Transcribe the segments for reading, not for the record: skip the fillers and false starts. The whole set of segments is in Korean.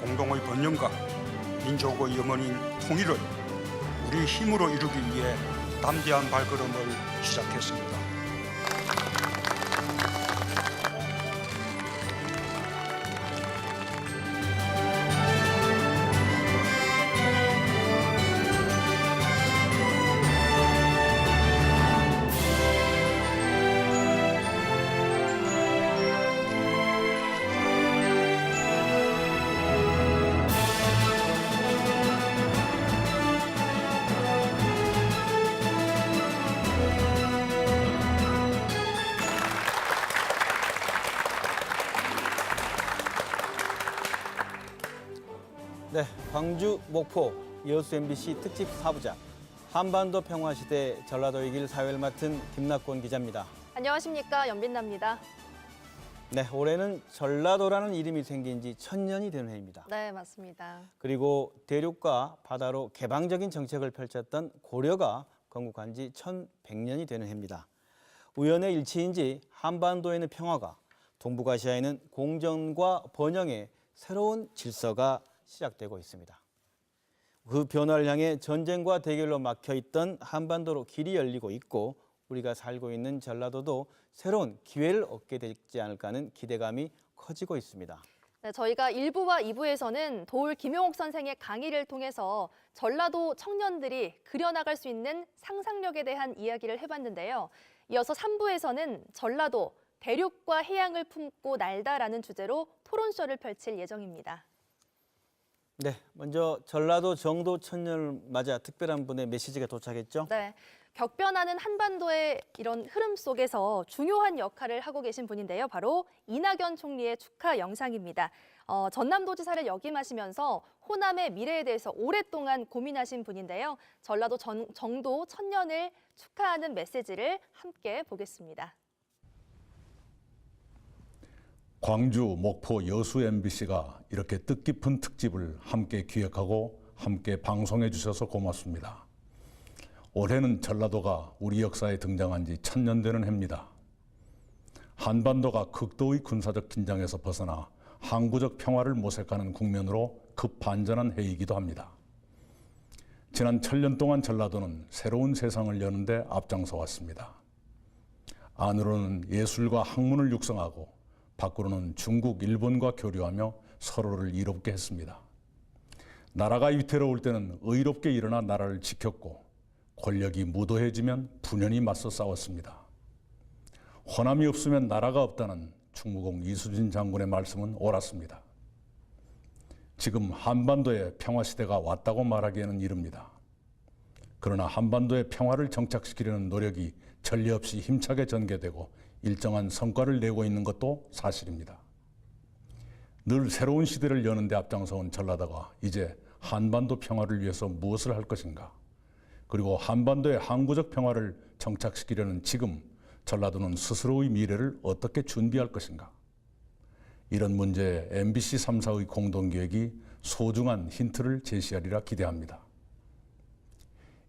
공동의 번영과 민족의 영원인 통일을 우리 힘으로 이루기 위해 담대한 발걸음을 시작했습니다. 네, 광주, 목포, 여수 MBC 특집 4부작 한반도 평화시대 전라도의 길 사회를 맡은 김낙곤 기자입니다. 안녕하십니까, 연빈나입니다. 네, 올해는 전라도라는 이름이 생긴 지 1000년이 되는 해입니다. 네, 맞습니다. 그리고 대륙과 바다로 개방적인 정책을 펼쳤던 고려가 건국한 지 1100년이 되는 해입니다. 우연의 일치인지 한반도에는 평화가, 동북아시아에는 공정과 번영의 새로운 질서가 시작되고 있습니다. 그 변화를 향해 전쟁과 대결로 막혀있던 한반도로 길이 열리고 있고 우리가 살고 있는 전라도도 새로운 기회를 얻게 되지 않을까 하는 기대감이 커지고 있습니다. 네, 저희가 1부와 2부에서는 도울 김용옥 선생의 강의를 통해서 전라도 청년들이 그려나갈 수 있는 상상력에 대한 이야기를 해봤는데요. 이어서 3부에서는 전라도 대륙과 해양을 품고 날다라는 주제로 토론쇼를 펼칠 예정입니다. 네, 먼저 전라도 정도 천년을 맞아 특별한 분의 메시지가 도착했죠? 네, 격변하는 한반도의 이런 흐름 속에서 중요한 역할을 하고 계신 분인데요. 바로 이낙연 총리의 축하 영상입니다. 전남도지사를 역임하시면서 호남의 미래에 대해서 오랫동안 고민하신 분인데요. 전라도 정도 천년을 축하하는 메시지를 함께 보겠습니다. 광주, 목포, 여수 MBC가 이렇게 뜻깊은 특집을 함께 기획하고 함께 방송해 주셔서 고맙습니다. 올해는 전라도가 우리 역사에 등장한 지 1000년 되는 해입니다. 한반도가 극도의 군사적 긴장에서 벗어나 항구적 평화를 모색하는 국면으로 급반전한 해이기도 합니다. 지난 1000년 동안 전라도는 새로운 세상을 여는데 앞장서 왔습니다. 안으로는 예술과 학문을 육성하고 밖으로는 중국, 일본과 교류하며 서로를 이롭게 했습니다. 나라가 위태로울 때는 의롭게 일어나 나라를 지켰고 권력이 무도해지면 분연히 맞서 싸웠습니다. 호남이 없으면 나라가 없다는 충무공 이수진 장군의 말씀은 옳았습니다. 지금 한반도의 평화시대가 왔다고 말하기에는 이릅니다. 그러나 한반도의 평화를 정착시키려는 노력이 전례 없이 힘차게 전개되고 일정한 성과를 내고 있는 것도 사실입니다. 늘 새로운 시대를 여는 데 앞장서온 전라도가 이제 한반도 평화를 위해서 무엇을 할 것인가? 그리고 한반도의 항구적 평화를 정착시키려는 지금 전라도는 스스로의 미래를 어떻게 준비할 것인가? 이런 문제에 MBC 3사의 공동기획이 소중한 힌트를 제시하리라 기대합니다.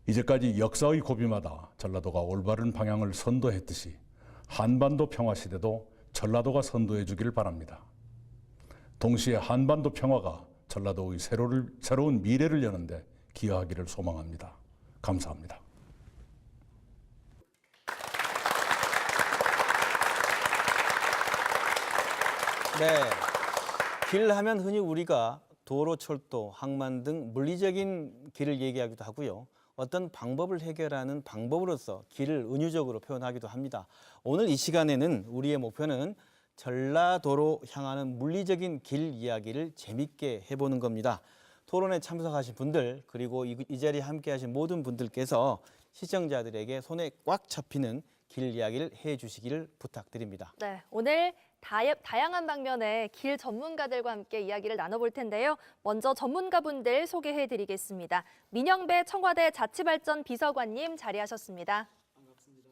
이제까지 역사의 고비마다 전라도가 올바른 방향을 선도했듯이 한반도 평화 시대도 전라도가 선도해 주기를 바랍니다. 동시에 한반도 평화가 전라도의 새로운 미래를 여는데 기여하기를 소망합니다. 감사합니다. 네, 길 하면 흔히 우리가 도로, 철도, 항만 등 물리적인 길을 얘기하기도 하고요. 어떤 방법을 해결하는 방법으로서 길을 은유적으로 표현하기도 합니다. 오늘 이 시간에는 우리의 목표는 전라도로 향하는 물리적인 길 이야기를 재밌게 해보는 겁니다. 토론에 참석하신 분들 그리고 이 자리에 함께하신 모든 분들께서 시청자들에게 손에 꽉 잡히는 길 이야기를 해주시기를 부탁드립니다. 네, 오늘 다양한 방면의 길 전문가들과 함께 이야기를 나눠볼 텐데요. 먼저 전문가분들 소개해드리겠습니다. 민영배 청와대 자치발전 비서관님 자리하셨습니다. 반갑습니다.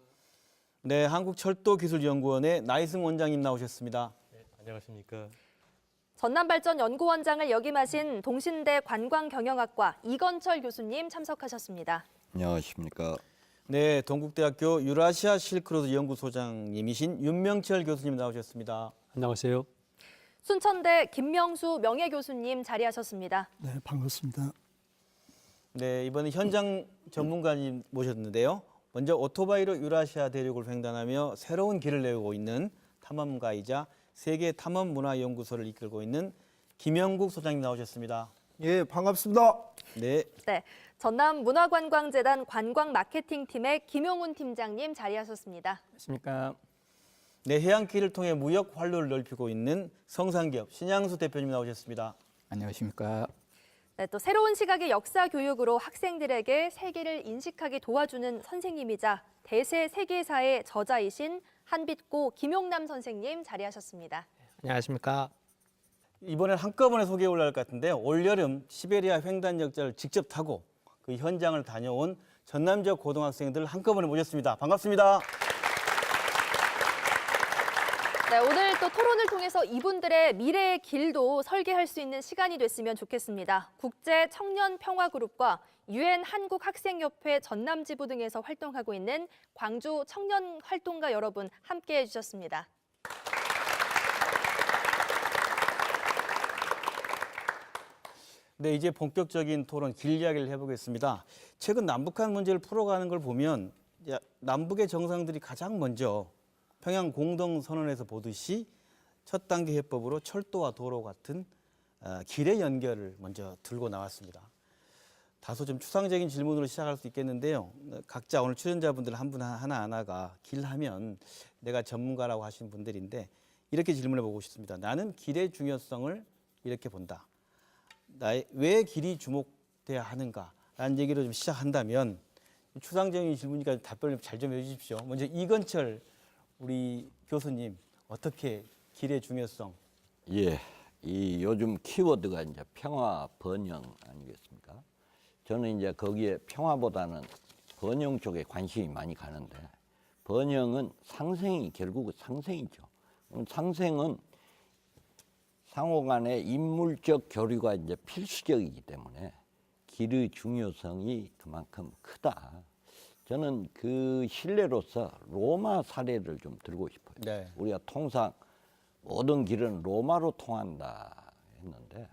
네, 한국철도기술연구원의 나이승 원장님 나오셨습니다. 네, 안녕하십니까. 전남발전연구원장을 역임하신 동신대 관광경영학과 이건철 교수님 참석하셨습니다. 안녕하십니까. 네, 동국대학교 유라시아 실크로드 연구소장님이신 윤명철 교수님 나오셨습니다. 안녕하세요. 순천대 김명수 명예교수님 자리하셨습니다. 네, 반갑습니다. 네, 이번에 현장 전문가님 모셨는데요. 먼저 오토바이로 유라시아 대륙을 횡단하며 새로운 길을 내고 있는 탐험가이자 세계 탐험문화연구소를 이끌고 있는 김영국 소장님 나오셨습니다. 예, 반갑습니다. 네, 네, 전남문화관광재단 관광마케팅팀의 김용훈 팀장님 자리하셨습니다. 안녕하십니까. 네, 해안길을 통해 무역 활로를 넓히고 있는 성산기업 신양수 대표님 나오셨습니다. 안녕하십니까. 네, 또 새로운 시각의 역사 교육으로 학생들에게 세계를 인식하게 도와주는 선생님이자 대세 세계사의 저자이신 한빛고 김용남 선생님 자리하셨습니다. 안녕하십니까. 이번엔 한꺼번에 소개해 올라갈 것 같은데요. 올여름 시베리아 횡단 역사를 직접 타고 그 현장을 다녀온 전남 지역 고등학생들 한꺼번에 모셨습니다. 반갑습니다. 네, 오늘 또 토론을 통해서 이분들의 미래의 길도 설계할 수 있는 시간이 됐으면 좋겠습니다. 국제 청년 평화 그룹과 UN 한국학생협회 전남지부 등에서 활동하고 있는 광주 청년 활동가 여러분 함께해 주셨습니다. 네, 이제 본격적인 토론 길 이야기를 해보겠습니다. 최근 남북한 문제를 풀어가는 걸 보면 남북의 정상들이 가장 먼저 평양 공동선언에서 보듯이 첫 단계 해법으로 철도와 도로 같은 길의 연결을 먼저 들고 나왔습니다. 다소 좀 추상적인 질문으로 시작할 수 있겠는데요. 각자 오늘 출연자분들 한 분 하나하나가 길 하면 내가 전문가라고 하신 분들인데 이렇게 질문해 보고 싶습니다. 나는 길의 중요성을 이렇게 본다. 왜 길이 주목돼야 하는가라는 얘기로 좀 시작한다면 추상적인 질문이니까 답변을 잘 좀 해주십시오. 먼저 이건철 우리 교수님 어떻게 길의 중요성? 예, 이 요즘 키워드가 이제 평화 번영 아니겠습니까? 저는 이제 거기에 평화보다는 번영 쪽에 관심이 많이 가는데 번영은 상생이 결국은 상생이죠. 상생은 상호 간의 인물적 교류가 이제 필수적이기 때문에 길의 중요성이 그만큼 크다. 저는 그 신뢰로서 로마 사례를 좀 들고 싶어요. 네. 우리가 통상 모든 길은 로마로 통한다 했는데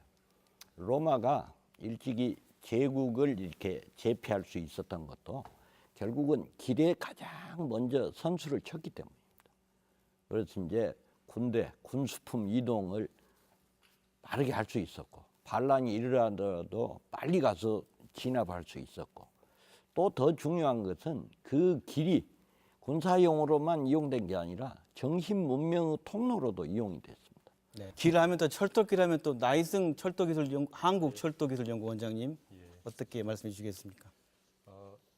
로마가 일찍이 제국을 이렇게 제패할 수 있었던 것도 결국은 길에 가장 먼저 선수를 쳤기 때문입니다. 그래서 이제 군대, 군수품 이동을 빠르게 할 수 있었고 반란이 일어나더라도 빨리 가서 진압할 수 있었고 또 더 중요한 것은 그 길이 군사용으로만 이용된 게 아니라 정신 문명의 통로로도 이용이 됐습니다. 네. 길 하면 또 철도길 하면 또 나이승 한국철도기술연구원장님 어떻게 말씀해 주시겠습니까?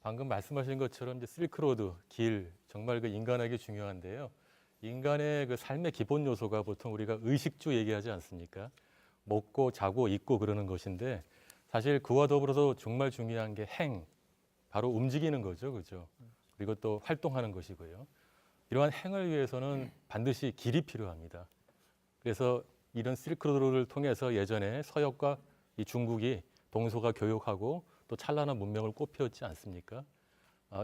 방금 말씀하신 것처럼 이제 실크로드 길 정말 그 인간에게 중요한데요. 인간의 그 삶의 기본 요소가 보통 우리가 의식주 얘기하지 않습니까? 먹고 자고 입고 그러는 것인데 사실 그와 더불어서 정말 중요한 게 바로 움직이는 거죠, 그죠? 그리고 또 활동하는 것이고요. 이러한 행을 위해서는 반드시 길이 필요합니다. 그래서 이런 실크로드를 통해서 예전에 서역과 이 중국이 동서가 교역하고 또 찬란한 문명을 꽃피웠지 않습니까?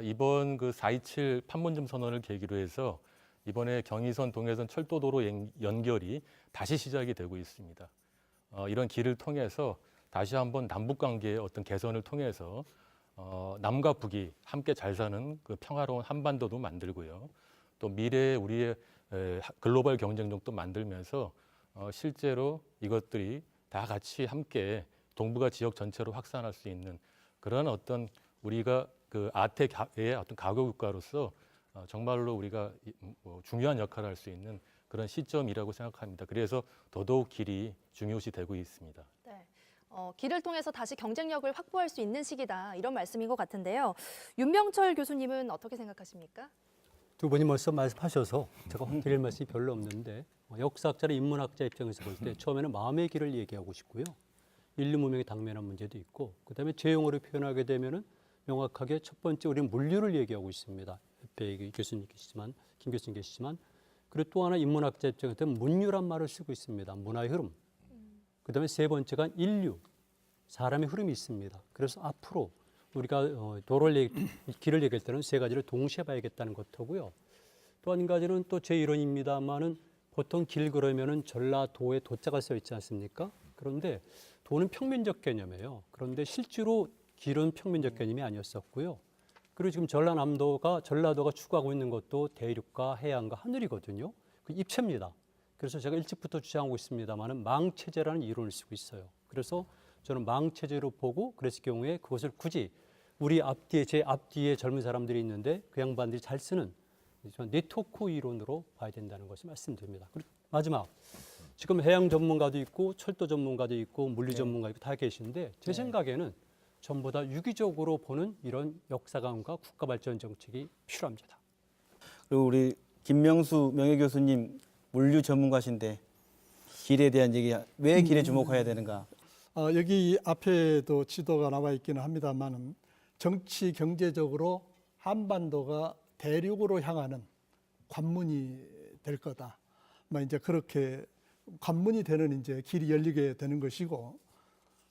이번 그 4.27 판문점 선언을 계기로 해서 이번에 경의선, 동해선 철도도로 연결이 다시 시작이 되고 있습니다. 이런 길을 통해서 다시 한번 남북 관계의 어떤 개선을 통해서 남과 북이 함께 잘 사는 그 평화로운 한반도도 만들고요. 또 미래의 우리의 글로벌 경쟁력도 만들면서 실제로 이것들이 다 같이 함께 동북아 지역 전체로 확산할 수 있는 그런 어떤 우리가 그 아태의 어떤 가교 국가로서 정말로 우리가 중요한 역할을 할 수 있는 그런 시점이라고 생각합니다. 그래서 더더욱 길이 중요시 되고 있습니다. 네. 길을 통해서 다시 경쟁력을 확보할 수 있는 시기다 이런 말씀인 것 같은데요. 윤명철 교수님은 어떻게 생각하십니까? 두 분이 벌써 말씀하셔서 제가 드릴 말씀이 별로 없는데 역사학자나 인문학자 입장에서 볼 때 처음에는 마음의 길을 얘기하고 싶고요. 인류 문명에 당면한 문제도 있고 그다음에 제 용어로 표현하게 되면은 명확하게 첫 번째 우리는 물류를 얘기하고 있습니다. 옆에 교수님 계시지만 김 교수님 계시지만 그리고 또 하나 인문학자 입장에서 문류란 말을 쓰고 있습니다. 문화의 흐름. 그다음에 세 번째가 인류, 사람의 흐름이 있습니다. 그래서 앞으로 우리가 길을 얘기할 때는 세 가지를 동시에 봐야겠다는 것하고요. 또 한 가지는 또 제 이론입니다만은 보통 길 그러면은 전라도에 도자가 써 있지 않습니까? 그런데 도는 평면적 개념이에요. 그런데 실제로 길은 평면적 개념이 아니었었고요. 그리고 지금 전라도가 추구하고 있는 것도 대륙과 해안과 하늘이거든요. 그 입체입니다. 그래서 제가 일찍부터 주장하고 있습니다만은 망체제라는 이론을 쓰고 있어요. 그래서 저는 망체제로 보고 그랬을 경우에 그것을 굳이 우리 앞뒤에 제 앞뒤에 젊은 사람들이 있는데 그 양반들이 잘 쓰는 네트워크 이론으로 봐야 된다는 것을 말씀드립니다. 그리고 마지막 지금 해양 전문가도 있고 철도 전문가도 있고 물리 전문가 있고 다 계신데 제 생각에는 전부 다 유기적으로 보는 이런 역사관과 국가 발전 정책이 필요합니다. 그리고 우리 김명수 명예교수님 물류 전문가신데 길에 대한 얘기, 왜 길에 주목해야 되는가? 여기 앞에도 지도가 나와 있기는 합니다만 정치 경제적으로 한반도가 대륙으로 향하는 관문이 될 거다. 이제 그렇게 관문이 되는 이제 길이 열리게 되는 것이고,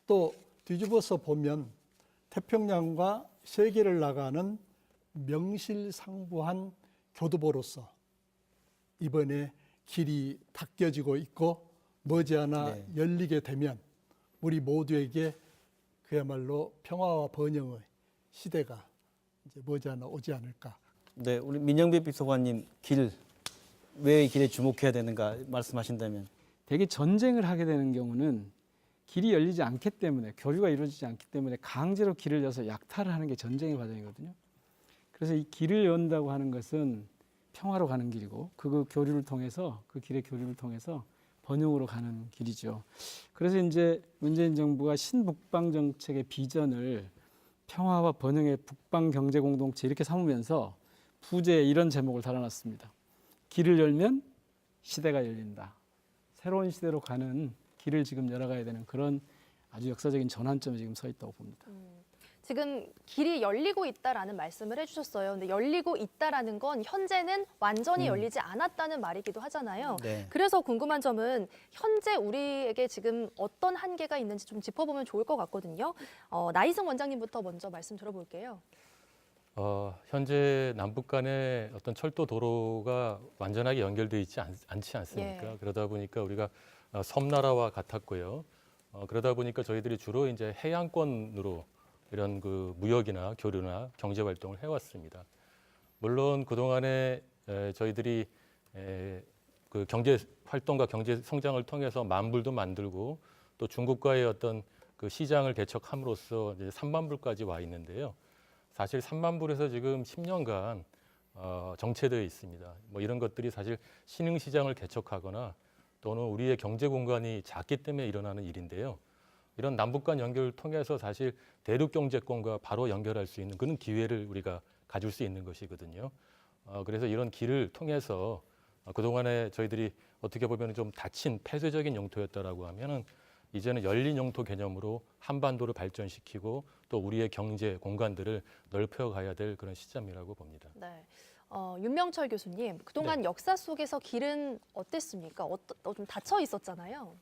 또 뒤집어서 보면 태평양과 세계를 나가는 명실상부한 교두보로서 이번에 길이 닦여지고 있고 머지않아 열리게 되면 우리 모두에게 그야말로 평화와 번영의 시대가 이제 머지않아 오지 않을까. 네, 우리 민영배 비서관님 왜 길에 주목해야 되는가 말씀하신다면. 대개 전쟁을 하게 되는 경우는 길이 열리지 않기 때문에, 교류가 이루어지지 않기 때문에 강제로 길을 여서 약탈을 하는 게 전쟁의 과정이거든요. 그래서 이 길을 연다고 하는 것은 평화로 가는 길이고 그 교류를 통해서, 그 길의 교류를 통해서 번영으로 가는 길이죠. 그래서 이제 문재인 정부가 신북방 정책의 비전을 평화와 번영의 북방 경제 공동체 이렇게 삼으면서 부제에 이런 제목을 달아놨습니다. 길을 열면 시대가 열린다. 새로운 시대로 가는 길을 지금 열어가야 되는 그런 아주 역사적인 전환점에 지금 서 있다고 봅니다. 지금 길이 열리고 있다라는 말씀을 해주셨어요. 근데 열리고 있다라는 건 현재는 완전히 열리지 않았다는 말이기도 하잖아요. 네. 그래서 궁금한 점은 현재 우리에게 지금 어떤 한계가 있는지 좀 짚어보면 좋을 것 같거든요. 나희성 원장님부터 먼저 말씀 들어볼게요. 현재 남북 간의 어떤 철도 도로가 완전하게 연결되어 있지 않지 않습니까? 예. 그러다 보니까 우리가 섬나라와 같았고요. 그러다 보니까 저희들이 주로 이제 해양권으로 이런 그 무역이나 교류나 경제 활동을 해왔습니다. 물론 그동안에 저희들이 그 경제 활동과 경제 성장을 통해서 만불도 만들고 또 중국과의 어떤 그 시장을 개척함으로써 이제 3만불까지 와 있는데요. 사실 3만불에서 지금 10년간 정체되어 있습니다. 뭐 이런 것들이 사실 신흥시장을 개척하거나 또는 우리의 경제 공간이 작기 때문에 일어나는 일인데요. 이런 남북 간 연결을 통해서 사실 대륙 경제권과 바로 연결할 수 있는 그런 기회를 우리가 가질 수 있는 것이거든요. 그래서 이런 길을 통해서 그동안에 저희들이 어떻게 보면 좀 닫힌 폐쇄적인 영토였다라고 하면은 이제는 열린 영토 개념으로 한반도를 발전시키고 또 우리의 경제 공간들을 넓혀가야 될 그런 시점이라고 봅니다. 네. 윤명철 교수님, 그동안 역사 속에서 길은 어땠습니까? 좀 닫혀 있었잖아요.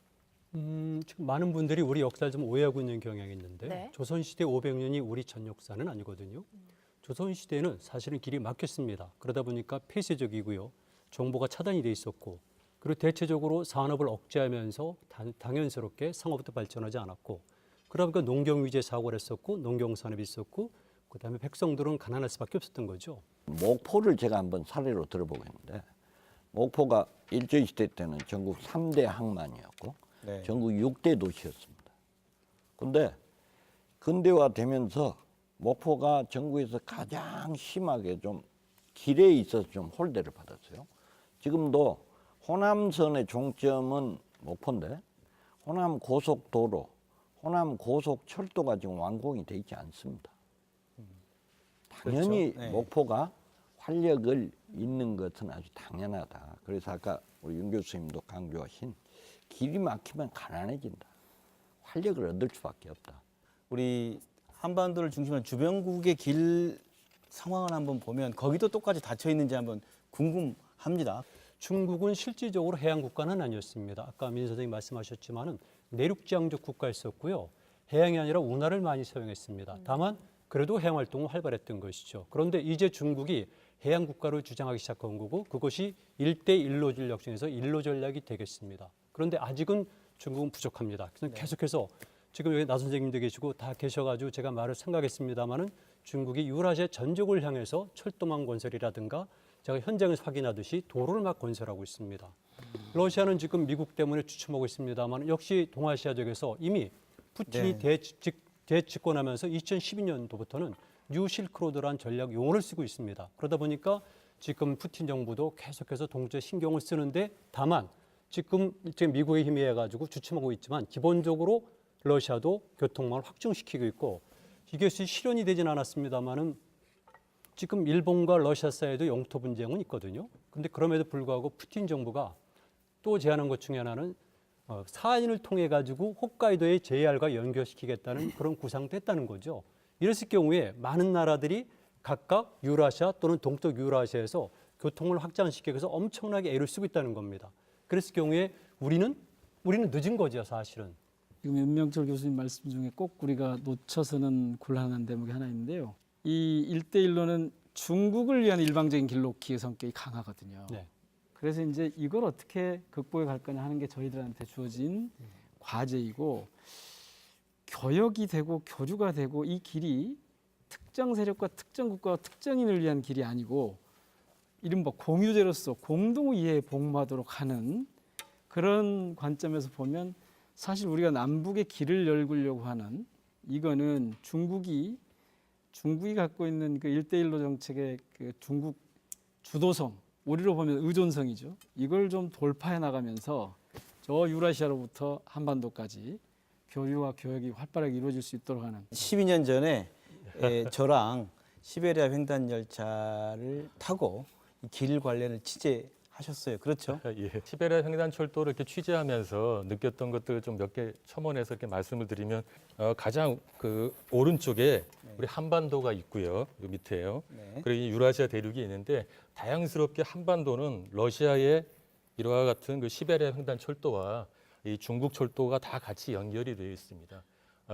지금 많은 분들이 우리 역사를 좀 오해하고 있는 경향이 있는데 네. 조선시대 500년이 우리 전 역사는 아니거든요. 조선시대는 사실은 길이 막혔습니다. 그러다 보니까 폐쇄적이고요. 정보가 차단이 돼 있었고 그리고 대체적으로 산업을 억제하면서 당연스럽게 상업도 발전하지 않았고 그러다 보니까 농경 위주의 사고를 했었고 농경산업이 있었고 그다음에 백성들은 가난할 수밖에 없었던 거죠. 목포를 제가 한번 사례로 들어보겠는데 목포가 일제시대 때는 전국 3대 항만이었고 네. 전국 6대 도시였습니다. 그런데 근대화되면서 목포가 전국에서 가장 심하게 좀 길에 있어서 좀 홀대를 받았어요. 지금도 호남선의 종점은 목포인데 호남 고속도로, 호남 고속철도가 지금 완공이 돼 있지 않습니다. 당연히 그렇죠. 네. 목포가 활력을 잇는 것은 아주 당연하다. 그래서 아까 우리 윤 교수님도 강조하신 길이 막히면 가난해진다. 활력을 얻을 수밖에 없다. 우리 한반도를 중심한 주변국의 길 상황을 한번 보면 거기도 똑같이 닫혀 있는지 한번 궁금합니다. 중국은 실질적으로 해양 국가는 아니었습니다. 아까 민 선생님 말씀하셨지만은 내륙지향적 국가였었고요. 해양이 아니라 운하를 많이 사용했습니다. 다만 그래도 해양 활동은 활발했던 것이죠. 그런데 이제 중국이 해양 국가로 주장하기 시작한 거고 그것이 1대1로 전략 중에서 1로 전략이 되겠습니다. 그런데 아직은 중국은 부족합니다. 그래서 계속해서 지금 여기 나 선생님도 계시고 다 계셔가지고 제가 말을 생각했습니다마는 중국이 유라시아 전역을 향해서 철도망 건설이라든가 제가 현장에서 확인하듯이 도로를 막 건설하고 있습니다. 러시아는 지금 미국 때문에 주춤하고 있습니다만 역시 동아시아 쪽에서 이미 푸틴이 대집권하면서 2012년도부터는 뉴 실크로드라는 전략 용어를 쓰고 있습니다. 그러다 보니까 지금 푸틴 정부도 계속해서 동쪽에 신경을 쓰는데 다만 지금 미국의 힘이 해가지고 주춤하고 있지만 기본적으로 러시아도 교통망을 확충시키고 있고 이것이 실현이 되진 않았습니다만은 지금 일본과 러시아 사이에도 영토 분쟁은 있거든요. 그런데 그럼에도 불구하고 푸틴 정부가 또 제안한 것 중에 하나는 사인을 통해 가지고 홋카이도의 JR과 연결시키겠다는 그런 구상도 했다는 거죠. 이랬을 경우에 많은 나라들이 각각 유라시아 또는 동쪽 유라시아에서 교통을 확장시키기 위해서 엄청나게 애를 쓰고 있다는 겁니다. 그랬을 경우에 우리는 늦은 거죠, 사실은. 지금 윤명철 교수님 말씀 중에 꼭 우리가 놓쳐서는 곤란한 대목이 하나 있는데요. 이 1대1로는 중국을 위한 일방적인 길놓기의 성격이 강하거든요. 네. 그래서 이제 이걸 어떻게 극복해 갈 거냐 하는 게 저희들한테 주어진 과제이고 교역이 되고 교류가 되고 이 길이 특정 세력과 특정 국가와 특정인을 위한 길이 아니고 이른바 공유제로서 공동 이해에 복무하도록 하는 그런 관점에서 보면 사실 우리가 남북의 길을 열고려고 하는 이거는 중국이 갖고 있는 그 1대1로 정책의 그 중국 주도성, 우리로 보면 의존성이죠. 이걸 좀 돌파해 나가면서 저 유라시아로부터 한반도까지 교류와 교역이 활발하게 이루어질 수 있도록 하는 12년 전에 저랑 시베리아 횡단 열차를 타고 이 길 관련을 취재하셨어요. 그렇죠? 예. 시베리아 횡단철도를 이렇게 취재하면서 느꼈던 것들 좀 몇 개 첨언해서 이렇게 말씀을 드리면 가장 그 오른쪽에 우리 한반도가 있고요. 요 밑에요. 네. 그리고 이 유라시아 대륙이 있는데 다양스럽게 한반도는 러시아의 이와 같은 그 시베리아 횡단철도와 이 중국 철도가 다 같이 연결이 되어 있습니다.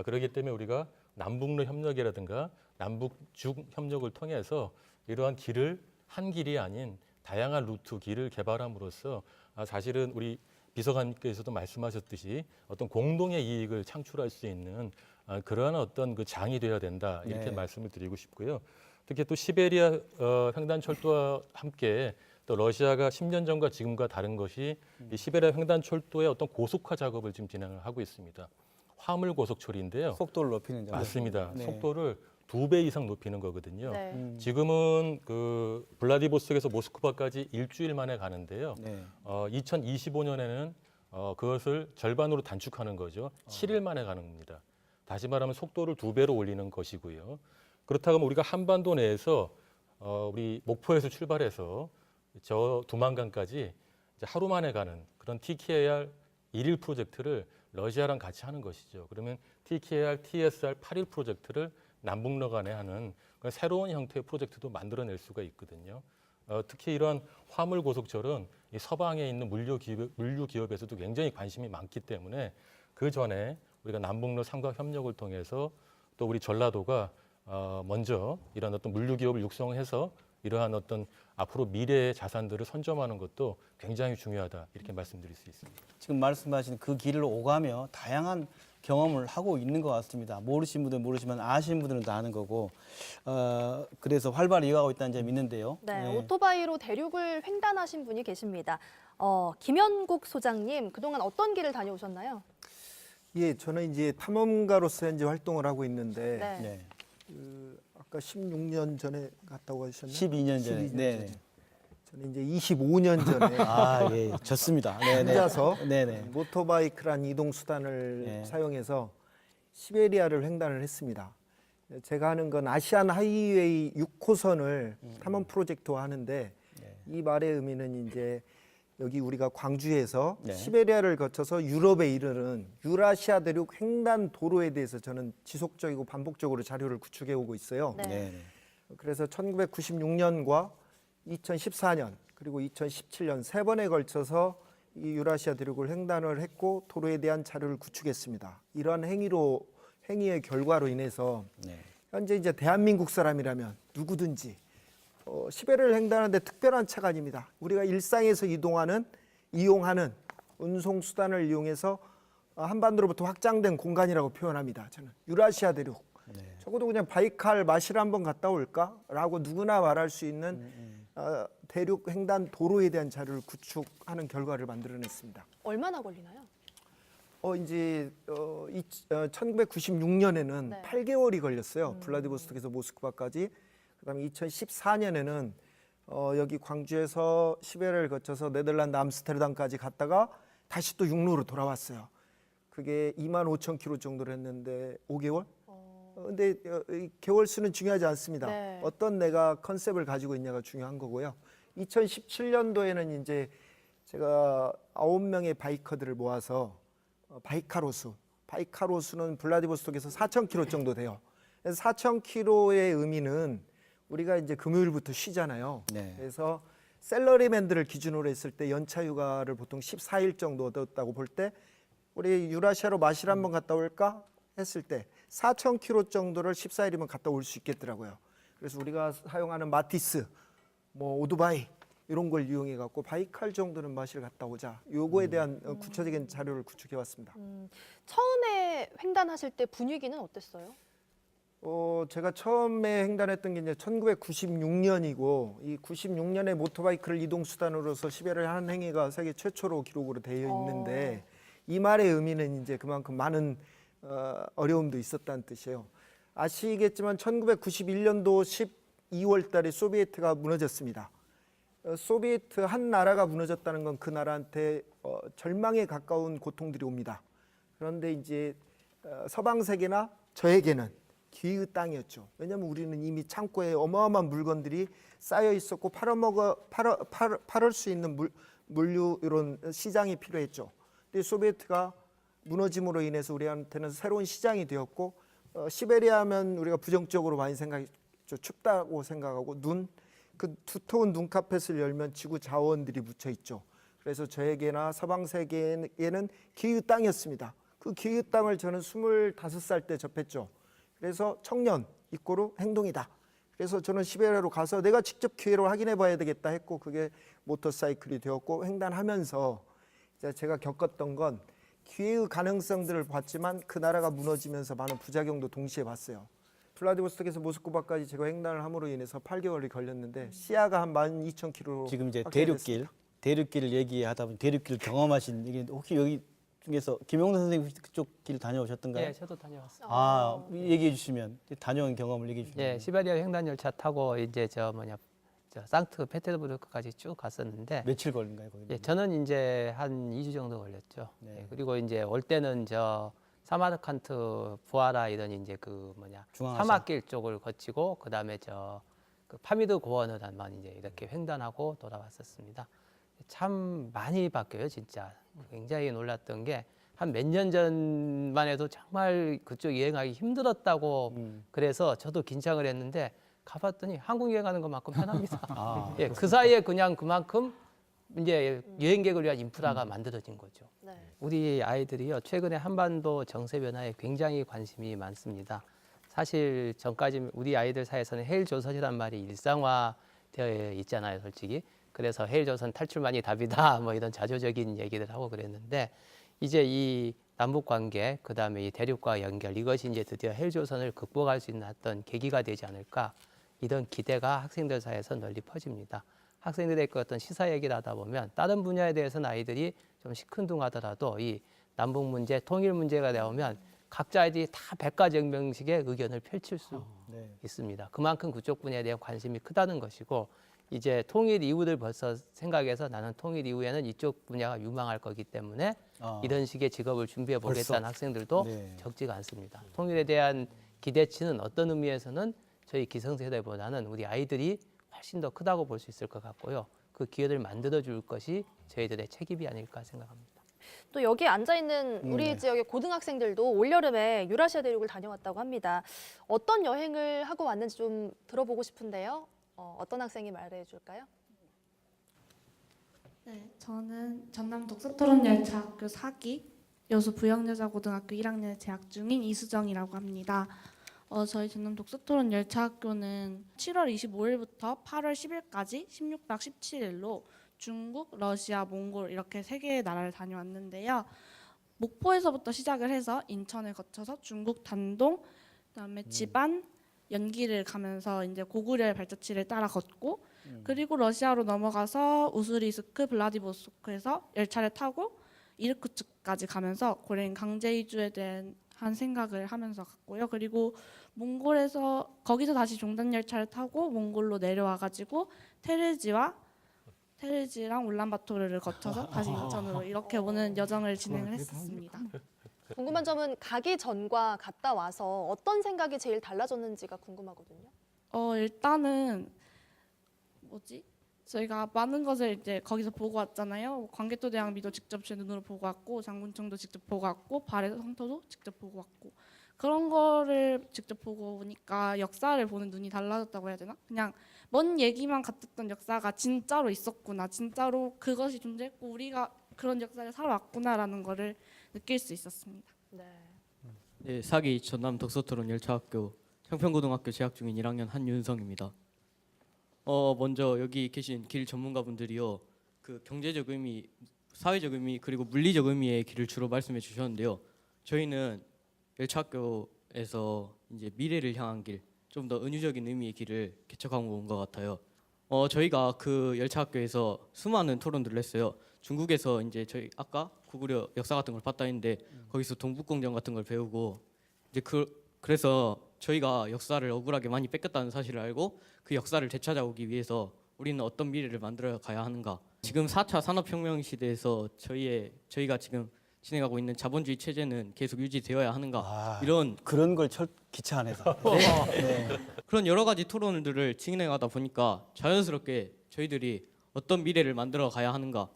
그렇기 때문에 우리가 남북로 협력이라든가 남북중 협력을 통해서 이러한 길을 한 길이 아닌 다양한 루트 길을 개발함으로써 사실은 우리 비서관님께서도 말씀하셨듯이 어떤 공동의 이익을 창출할 수 있는 그러한 어떤 그 장이 되어야 된다 이렇게 네. 말씀을 드리고 싶고요. 특히 또 시베리아 횡단철도와 함께 또 러시아가 10년 전과 지금과 다른 것이 이 시베리아 횡단철도의 어떤 고속화 작업을 지금 진행을 하고 있습니다. 화물 고속 처리인데요. 속도를 높이는 점. 맞습니다. 네. 속도를 2배 이상 높이는 거거든요. 네. 지금은 그 블라디보스톡에서 모스크바까지 일주일 만에 가는데요. 네. 2025년에는 그것을 절반으로 단축하는 거죠. 7일 만에 가는 겁니다. 다시 말하면 속도를 2배로 올리는 것이고요. 그렇다고 하면 우리가 한반도 내에서 우리 목포에서 출발해서 저 두만강까지 이제 하루 만에 가는 그런 TKR 1일 프로젝트를 러시아랑 같이 하는 것이죠. 그러면 TKR, TSR 8일 프로젝트를 남북러 간에 하는 그런 새로운 형태의 프로젝트도 만들어낼 수가 있거든요. 특히 이러한 화물 고속철은 이 서방에 있는 물류 기업에서도 굉장히 관심이 많기 때문에 그 전에 우리가 남북러 삼각 협력을 통해서 또 우리 전라도가 먼저 이런 어떤 물류 기업을 육성해서 이러한 어떤 앞으로 미래의 자산들을 선점하는 것도 굉장히 중요하다 이렇게 말씀드릴 수 있습니다. 지금 말씀하신 그 길을 오가며 다양한 경험을 하고 있는 것 같습니다. 모르시는 분들은 모르지만 아시는 분들은 다 아는 거고 그래서 활발히 이어가고 있다는 점이 있는데요. 네, 오토바이로 대륙을 횡단하신 분이 계십니다. 김현국 소장님, 그동안 어떤 길을 다녀오셨나요? 예, 저는 이제 탐험가로서 현재 활동을 하고 있는데 네. 네. 아까 16년 전에 갔다고 하셨나요? 12년 전에. 12년 네. 전에. 저는 이제 25년 전에 아, 예. 좋습니다. 네, 네. 혼자서 네, 네. 모토바이크란 이동 수단을 네. 사용해서 시베리아를 횡단을 했습니다. 제가 하는 건 아시안 하이웨이 6호선을 탐험 프로젝트화 하는데 이 말의 의미는 이제 여기 우리가 광주에서 네. 시베리아를 거쳐서 유럽에 이르는 유라시아 대륙 횡단 도로에 대해서 저는 지속적이고 반복적으로 자료를 구축해 오고 있어요. 네. 네. 그래서 1996년과 2014년 그리고 2017년 세 번에 걸쳐서 이 유라시아 대륙을 횡단을 했고 도로에 대한 자료를 구축했습니다. 이러한 행위의 결과로 인해서 네. 현재 이제 대한민국 사람이라면 누구든지 시베리아를 횡단하는데 특별한 차가 아닙니다. 우리가 일상에서 이용하는 운송 수단을 이용해서 한반도로부터 확장된 공간이라고 표현합니다. 저는 유라시아 대륙. 적어도 그냥 바이칼 마실 한번 갔다 올까라고 누구나 말할 수 있는 대륙 횡단 도로에 대한 자료를 구축하는 결과를 만들어냈습니다. 얼마나 걸리나요? 이제 1996년에는 네. 8개월이 걸렸어요. 블라디보스톡에서 모스크바까지. 그다음에 2014년에는 여기 광주에서 시베리아를 거쳐서 네덜란드 암스테르담까지 갔다가 다시 또 육로로 돌아왔어요. 그게 25,000km 정도를 했는데 5개월? 근데 이 개월 수는 중요하지 않습니다. 네. 어떤 내가 컨셉을 가지고 있냐가 중요한 거고요. 2017년도에는 이제 제가 9명의 바이커들을 모아서 바이카로수는 블라디보스톡에서 4,000km 정도 돼요. 그래서 4,000km의 의미는 우리가 이제 금요일부터 쉬잖아요. 네. 그래서 셀러리맨들을 기준으로 했을 때 연차 휴가를 보통 14일 정도 얻었다고 볼 때 우리 유라시아로 마실 한번 갔다 올까 했을 때 4,000km 정도를 14일이면 갔다 올 수 있겠더라고요. 그래서 우리가 사용하는 마티스, 오토바이 이런 걸 이용해 갖고 바이칼 정도는 마실 갔다 오자. 요거에 대한 구체적인 자료를 구축해 왔습니다. 처음에 횡단하실 때 분위기는 어땠어요? 제가 처음에 횡단했던 게 이제 1996년이고 이 96년에 모토바이크를 이동 수단으로서 시베리아를 하는 행위가 세계 최초로 기록으로 되어 있는데 이 말의 의미는 이제 그만큼 많은 어려움도 있었다는 뜻이에요. 아시겠지만 1991년도 12월 달에 소비에트가 무너졌습니다. 소비에트 한 나라가 무너졌다는 건 그 나라한테 절망에 가까운 고통들이 옵니다. 그런데 이제 서방 세계나 저에게는 기회의 땅이었죠. 왜냐하면 우리는 이미 창고에 어마어마한 물건들이 쌓여 있었고 팔을 수 있는 물류 이런 시장이 필요했죠. 근데 소비에트가 무너짐으로 인해서 우리한테는 새로운 시장이 되었고 시베리아면 우리가 부정적으로 많이 생각했죠. 춥다고 생각하고 그 두터운 눈카펫을 열면 지구 자원들이 묻혀 있죠. 그래서 저에게나 서방 세계에는 기회의 땅이었습니다. 그 기회의 땅을 저는 25살 때 접했죠. 그래서 청년 이꼬르 행동이다. 그래서 저는 시베리아로 가서 내가 직접 기회를 확인해 봐야 되겠다 했고 그게 모터사이클이 되었고 횡단하면서 제가 겪었던 건 기회의 가능성들을 봤지만 그 나라가 무너지면서 많은 부작용도 동시에 봤어요. 블라디보스톡에서 모스크바까지 제가 횡단을 함으로 인해서 8개월이 걸렸는데 시야가 한 12,000km. 지금 이제 대륙길 얘기하다 보니 대륙길 경험하신 이게 혹시 여기 중에서 김용선 선생님 그쪽 길 다녀오셨던가요? 네, 저도 다녀왔어요. 얘기해 주시면 다녀온 경험을 얘기해 주시면. 예, 시베리아 횡단 열차 타고 이제 저 상트페테르부르크까지 쭉 갔었는데 며칠 걸린가요, 거기? 예, 저는 이제 한 2주 정도 걸렸죠. 네. 예, 그리고 이제 올 때는 저 사마르칸트 부하라 이런 이제 중앙아시아. 사막길 쪽을 거치고 그다음에 그 파미드 고원을 한번 이제 이렇게 횡단하고 돌아왔었습니다. 참 많이 바뀌어요, 진짜. 굉장히 놀랐던 게 한 몇 년 전만 해도 정말 그쪽 여행하기 힘들었다고 그래서 저도 긴장을 했는데 가봤더니 한국 여행하는 것만큼 편합니다. 예, 그 사이에 그냥 그만큼 이제 여행객을 위한 인프라가 만들어진 거죠. 네. 우리 아이들이요 최근에 한반도 정세 변화에 굉장히 관심이 많습니다. 사실 전까지 우리 아이들 사이에서는 해일 조선이란 말이 일상화되어 있잖아요, 솔직히. 그래서 해일 조선 탈출만이 답이다, 뭐 이런 자조적인 얘기를 하고 그랬는데 이제 이 남북 관계, 그 다음에 이 대륙과 연결 이것이 이제 드디어 해일 조선을 극복할 수 있는 어떤 계기가 되지 않을까 이런 기대가 학생들 사이에서 널리 퍼집니다. 학생들의 그 어떤 시사 얘기를 하다 보면 다른 분야에 대해서는 아이들이 좀 시큰둥하더라도 이 남북 문제, 통일 문제가 나오면 각자 아이들이 다 백가정명식의 의견을 펼칠 수 있습니다. 그만큼 그쪽 분야에 대한 관심이 크다는 것이고 이제 통일 이후를 벌써 생각해서 나는 통일 이후에는 이쪽 분야가 유망할 거기 때문에 이런 식의 직업을 준비해 보겠다는 학생들도 적지가 않습니다. 통일에 대한 기대치는 어떤 의미에서는 저희 기성세대보다는 우리 아이들이 훨씬 더 크다고 볼 수 있을 것 같고요. 그 기회를 만들어줄 것이 저희들의 책임이 아닐까 생각합니다. 또 여기 앉아있는 우리 지역의 고등학생들도 올여름에 유라시아 대륙을 다녀왔다고 합니다. 어떤 여행을 하고 왔는지 좀 들어보고 싶은데요. 어떤 학생이 말해줄까요? 네, 저는 전남 독서토론열차학교 4기 여수 부영여자고등학교 1학년에 재학 중인 이수정이라고 합니다. 저희 전남 독서토론 열차학교는 7월 25일부터 8월 10일까지 16박 17일로 중국, 러시아, 몽골 이렇게 3개의 나라를 다녀왔는데요. 목포에서부터 시작을 해서 인천을 거쳐서 중국 단동, 그다음에 지반, 연기를 가면서 이제 고구려 발자취를 따라 걷고 그리고 러시아로 넘어가서 우스리스크, 블라디보스토크에서 열차를 타고 이르쿠츠크까지 가면서 고려인 강제 이주에 대한 생각을 하면서 갔고요. 그리고 몽골에서 거기서 다시 종단 열차를 타고 몽골로 내려와 가지고 테르지랑 울란바토르를 거쳐서 다시 인천으로 이렇게 오는 여정을 진행을 했었습니다. 궁금한 점은 가기 전과 갔다 와서 어떤 생각이 제일 달라졌는지가 궁금하거든요. 일단은 저희가 많은 것을 이제 거기서 보고 왔잖아요. 광개토대왕비도 직접 제 눈으로 보고 왔고 장군청도 직접 보고 왔고 발해 성터도 직접 보고 왔고 그런 거를 직접 보고 오니까 역사를 보는 눈이 달라졌다고 해야 되나? 그냥 먼 얘기만 같았던 역사가 진짜로 있었구나. 진짜로 그것이 존재했고 우리가 그런 역사를 살아왔구나라는 거를 느낄 수 있었습니다. 네, 사기 전남 독서토론 열차학교 청평고등학교 재학 중인 1학년 한윤성입니다. 먼저 여기 계신 길 전문가분들이요, 그 경제적 의미, 사회적 의미 그리고 물리적 의미의 길을 주로 말씀해 주셨는데요. 저희는 열차학교에서 이제 미래를 향한 길, 좀 더 은유적인 의미의 길을 개척하고 온 것 같아요. 저희가 그 열차학교에서 수많은 토론들을 했어요. 중국에서 이제 저희 아까 고구려 역사 같은 걸 봤다 했는데 거기서 동북공정 같은 걸 배우고 이제 그래서 저희가 역사를 억울하게 많이 뺏겼다는 사실을 알고 그 역사를 되찾아오기 위해서 우리는 어떤 미래를 만들어 가야 하는가. 지금 4차 산업혁명 시대에서 저희가 지금 진행하고 있는 자본주의 체제는 계속 유지되어야 하는가. 이런 그런 걸 기차 안에서 그런 여러 가지 토론들을 진행하다 보니까 자연스럽게 저희들이 어떤 미래를 만들어 가야 하는가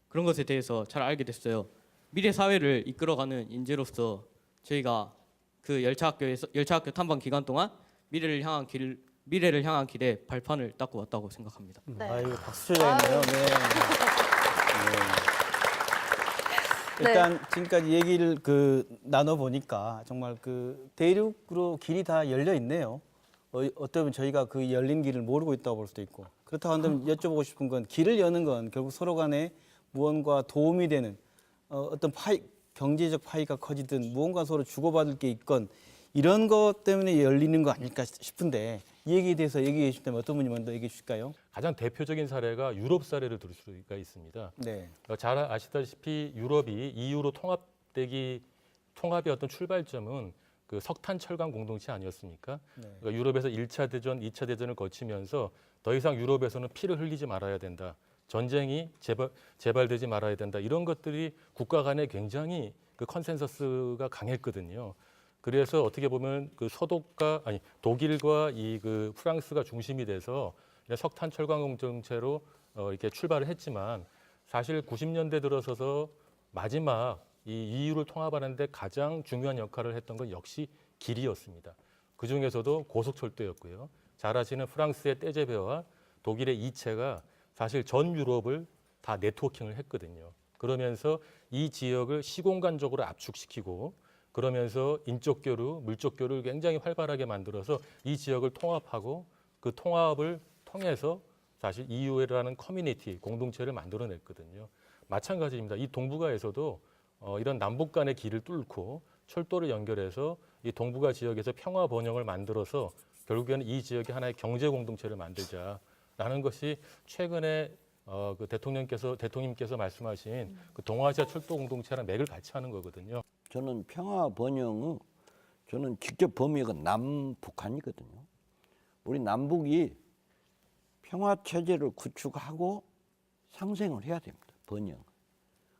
그런 것에 대해서 잘 알게 됐어요. 미래 사회를 이끌어가는 인재로서 저희가 그 열차학교 탐방 기간 동안 미래를 향한 길에 발판을 닦고 왔다고 생각합니다. 아이고 박수 쳐야겠네요. 일단 지금까지 얘기를 나눠 보니까 정말 그 대륙으로 길이 다 열려 있네요. 어떻게 보면 저희가 그 열린 길을 모르고 있다고 볼 수도 있고, 그렇다고 한다면 여쭤보고 싶은 건 길을 여는 건 결국 서로 간에 무언가 도움이 되는 어떤 경제적 파이가 커지든 무언가 서로 주고받을 게 있건 이런 것 때문에 열리는 거 아닐까 싶은데 이 얘기에 대해서 얘기해 주시면 어떤 분이 먼저 얘기해 주실까요? 가장 대표적인 사례가 유럽 사례를 들 수가 있습니다. 네. 잘 아시다시피 유럽이 EU로 통합의 어떤 출발점은 그 석탄 철강 공동체 아니었습니까? 그러니까 유럽에서 1차 대전, 2차 대전을 거치면서 더 이상 유럽에서는 피를 흘리지 말아야 된다. 전쟁이 재발되지 말아야 된다. 이런 것들이 국가 간에 굉장히 그 컨센서스가 강했거든요. 그래서 어떻게 보면 그 독일과 그 프랑스가 중심이 돼서 석탄 철강 공동체로 이렇게 출발을 했지만 사실 90년대 들어서서 마지막 이 EU를 통합하는데 가장 중요한 역할을 했던 건 역시 길이었습니다. 그 중에서도 고속철도였고요. 잘 아시는 프랑스의 떼제베와 독일의 이체가 사실 전 유럽을 다 네트워킹을 했거든요. 그러면서 이 지역을 시공간적으로 압축시키고 그러면서 인적 교류, 물적 교류를 굉장히 활발하게 만들어서 이 지역을 통합하고 그 통합을 통해서 사실 EU라는 커뮤니티, 공동체를 만들어냈거든요. 마찬가지입니다. 이 동북아에서도 이런 남북 간의 길을 뚫고 철도를 연결해서 이 동북아 지역에서 평화 번영을 만들어서 결국에는 이 지역의 하나의 경제 공동체를 만들자라는 것이 최근에 그 대통령님께서 말씀하신 그 동아시아 철도 공동체랑 맥을 같이 하는 거거든요. 저는 평화 번영은 저는 직접 범위가 남북한이거든요. 우리 남북이 평화 체제를 구축하고 상생을 해야 됩니다. 번영.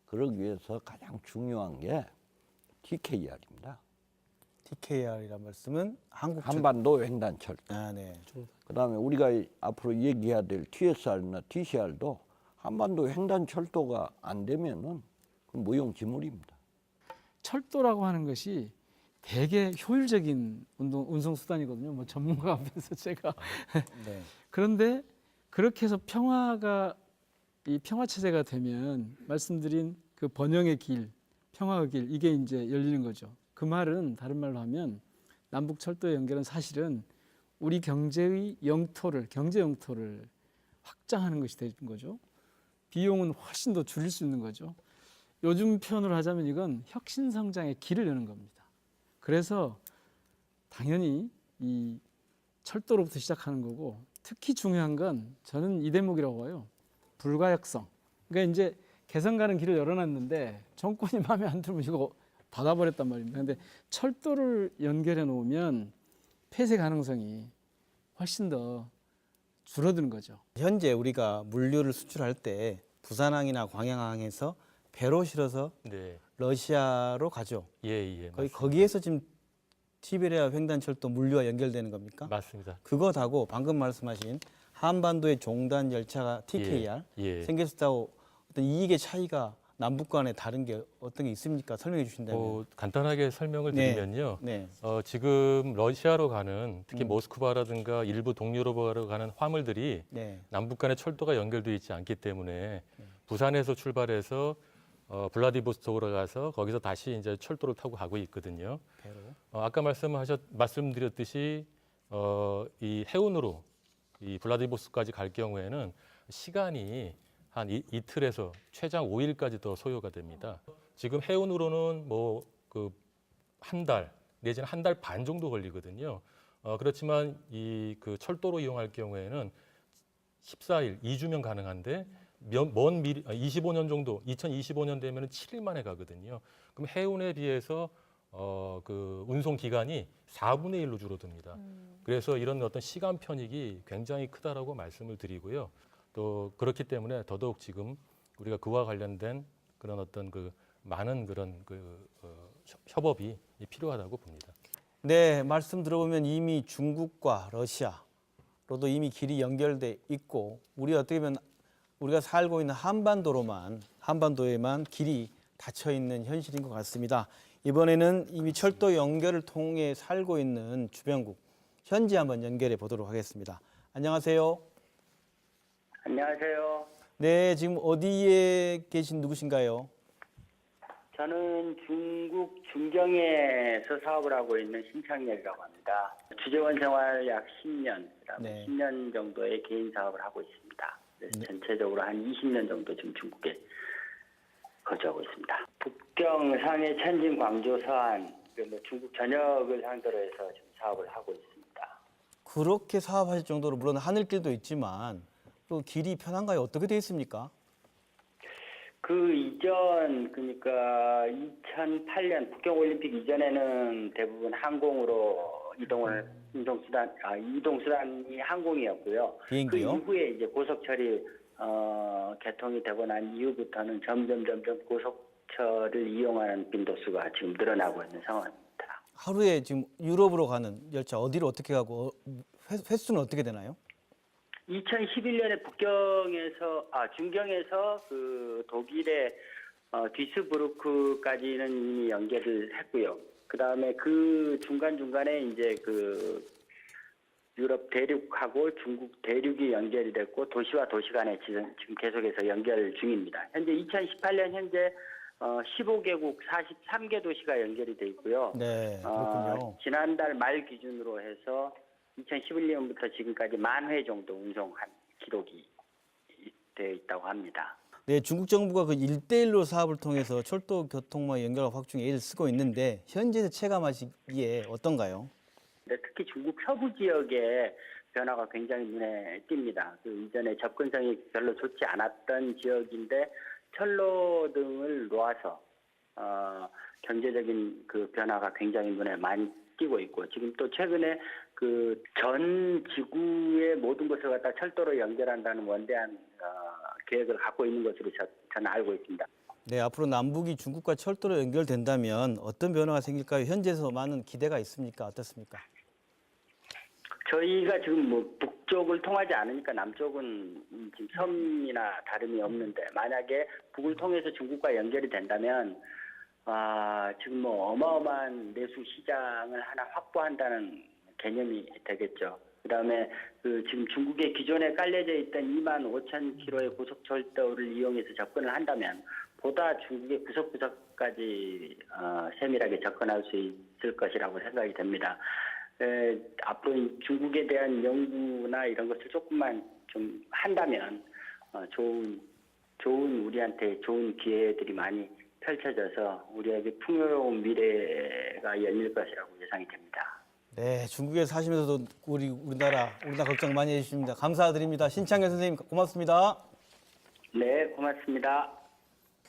그러기 위해서 가장 중요한 게 TKR입니다. TKR이란 말씀은 한반도 횡단 철도. 네. 그다음에 우리가 앞으로 얘기해야 될 TSR나 TCR도 한반도 횡단 철도가 안 되면은 그건 무용지물입니다. 철도라고 하는 것이 되게 효율적인 운송 수단이거든요. 뭐 전문가 앞에서 제가 그런데 그렇게 해서 이 평화 체제가 되면 말씀드린 그 번영의 길, 평화의 길 이게 이제 열리는 거죠. 그 말은 다른 말로 하면 남북 철도 연결은 사실은 우리 경제 영토를 확장하는 것이 되는 거죠. 비용은 훨씬 더 줄일 수 있는 거죠. 요즘 표현을 하자면 이건 혁신 성장의 길을 여는 겁니다. 그래서 당연히 이 철도로부터 시작하는 거고, 특히 중요한 건 저는 이 대목이라고 봐요. 불가역성. 그러니까 이제 개성 가는 길을 열어놨는데 정권이 마음에 안 들면 이거 닫아버렸단 말입니다. 근데 철도를 연결해 놓으면 폐쇄 가능성이 훨씬 더 줄어드는 거죠. 현재 우리가 물류를 수출할 때 부산항이나 광양항에서 배로 실어서 네. 러시아로 가죠. 예, 거기에서 지금 시베리아 횡단철도 물류와 연결되는 겁니까? 맞습니다. 그거 타고 방금 말씀하신 한반도의 종단 열차가 TKR 생겼다고 어떤 이익의 차이가 남북 간에 다른 게 어떤 게 있습니까? 설명해 주신다면. 간단하게 설명을 네. 드리면요. 네. 지금 러시아로 가는 특히 모스크바라든가 일부 동유럽으로 가는 화물들이 네. 남북 간의 철도가 연결되어 있지 않기 때문에 부산에서 출발해서 블라디보스톡으로 가서 거기서 다시 이제 철도를 타고 가고 있거든요. 배로. 아까 말씀드렸듯이 이 해운으로 이 블라디보스토크까지 갈 경우에는 시간이 한 이틀에서 최장 5일까지 더 소요가 됩니다. 지금 해운으로는 뭐 그 한 달 내지는 한 달 반 정도 걸리거든요. 그렇지만 이 그 철도로 이용할 경우에는 14일, 2주면 가능한데 먼 미리 25년 정도, 2025년 되면은 7일 만에 가거든요. 그럼 해운에 비해서 그 운송 기간이 4분의 1로 줄어듭니다. 그래서 이런 어떤 시간 편익이 굉장히 크다라고 말씀을 드리고요. 또 그렇기 때문에 더더욱 지금 우리가 그와 관련된 그런 어떤 그 많은 그런 협업이 필요하다고 봅니다. 네, 말씀 들어보면 이미 중국과 러시아로도 이미 길이 연결돼 있고, 우리 어떻게 보면 우리가 살고 있는 한반도에만 길이 닫혀 있는 현실인 것 같습니다. 이번에는 이미 철도 연결을 통해 살고 있는 주변국 현지 한번 연결해 보도록 하겠습니다. 안녕하세요. 안녕하세요. 네, 지금 어디에 계신 누구신가요? 저는 중국 중경에서 사업을 하고 있는 신창렬이라고 합니다. 주재원 생활 약 10년, 그다음에 10년 정도의 개인 사업을 하고 있습니다. 그래서 전체적으로 한 20년 정도 지금 중국에 거주하고 있습니다. 북경, 상해, 천진, 광주, 서안, 뭐 중국 전역을 상대로 해서 지금 사업을 하고 있습니다. 그렇게 사업하실 정도로 물론 하늘길도 있지만 또 길이 편한가요? 어떻게 되어 있습니까? 그 이전, 그러니까 2008년 북경올림픽 이전에는 대부분 항공으로 이동수단이 항공이었고요. 비행기요? 그 이후에 이제 고속철이 개통이 되고 난 이후부터는 점점 고속철을 이용하는 빈도수가 지금 늘어나고 있는 상황입니다. 하루에 지금 유럽으로 가는 열차 어디로 어떻게 가고 횟수는 어떻게 되나요? 2011년에 중경에서 그 독일의 뒤스부르크까지는 이미 연결을 했고요. 그 다음에 그 중간중간에 이제 그 유럽 대륙하고 중국 대륙이 연결이 됐고 도시와 도시 간에 지금 계속해서 연결 중입니다. 현재 2018년 현재 15개국 43개 도시가 연결이 돼 있고요. 네, 그렇군요. 지난달 말 기준으로 해서 2011년부터 지금까지 10,000회 정도 운송한 기록이 되어 있다고 합니다. 네, 중국 정부가 그 1대1로 사업을 통해서 철도 교통망 연결 확충에 애를 쓰고 있는데 현재 체감하시기에 어떤가요? 네, 특히 중국 서부 지역의 변화가 굉장히 눈에 띕니다. 그 이전에 접근성이 별로 좋지 않았던 지역인데 철로 등을 놓아서 경제적인 그 변화가 굉장히 눈에 많이 띄고 있고, 지금 또 최근에 그 전 지구의 모든 것을 갖다 철도로 연결한다는 원대한 계획을 갖고 있는 것으로 저는 알고 있습니다. 네, 앞으로 남북이 중국과 철도로 연결된다면 어떤 변화가 생길까요? 현지에서 많은 기대가 있습니까? 어떻습니까? 저희가 지금 뭐 북쪽을 통하지 않으니까 남쪽은 지금 섬이나 다름이 없는데, 만약에 북을 통해서 중국과 연결이 된다면 지금 뭐 어마어마한 내수 시장을 하나 확보한다는 개념이 되겠죠. 그다음에 그 지금 중국의 기존에 깔려져 있던 25,000km의 고속철도를 이용해서 접근을 한다면 보다 중국의 구석구석까지 세밀하게 접근할 수 있을 것이라고 생각이 됩니다. 앞으로 중국에 대한 연구나 이런 것을 조금만 좀 한다면 좋은 우리한테 좋은 기회들이 많이 펼쳐져서 우리에게 풍요로운 미래가 열릴 것이라고 예상이 됩니다. 네, 중국에 사시면서도 우리나라 걱정 많이 해주십니다. 감사드립니다. 신창현 선생님 고맙습니다. 네, 고맙습니다.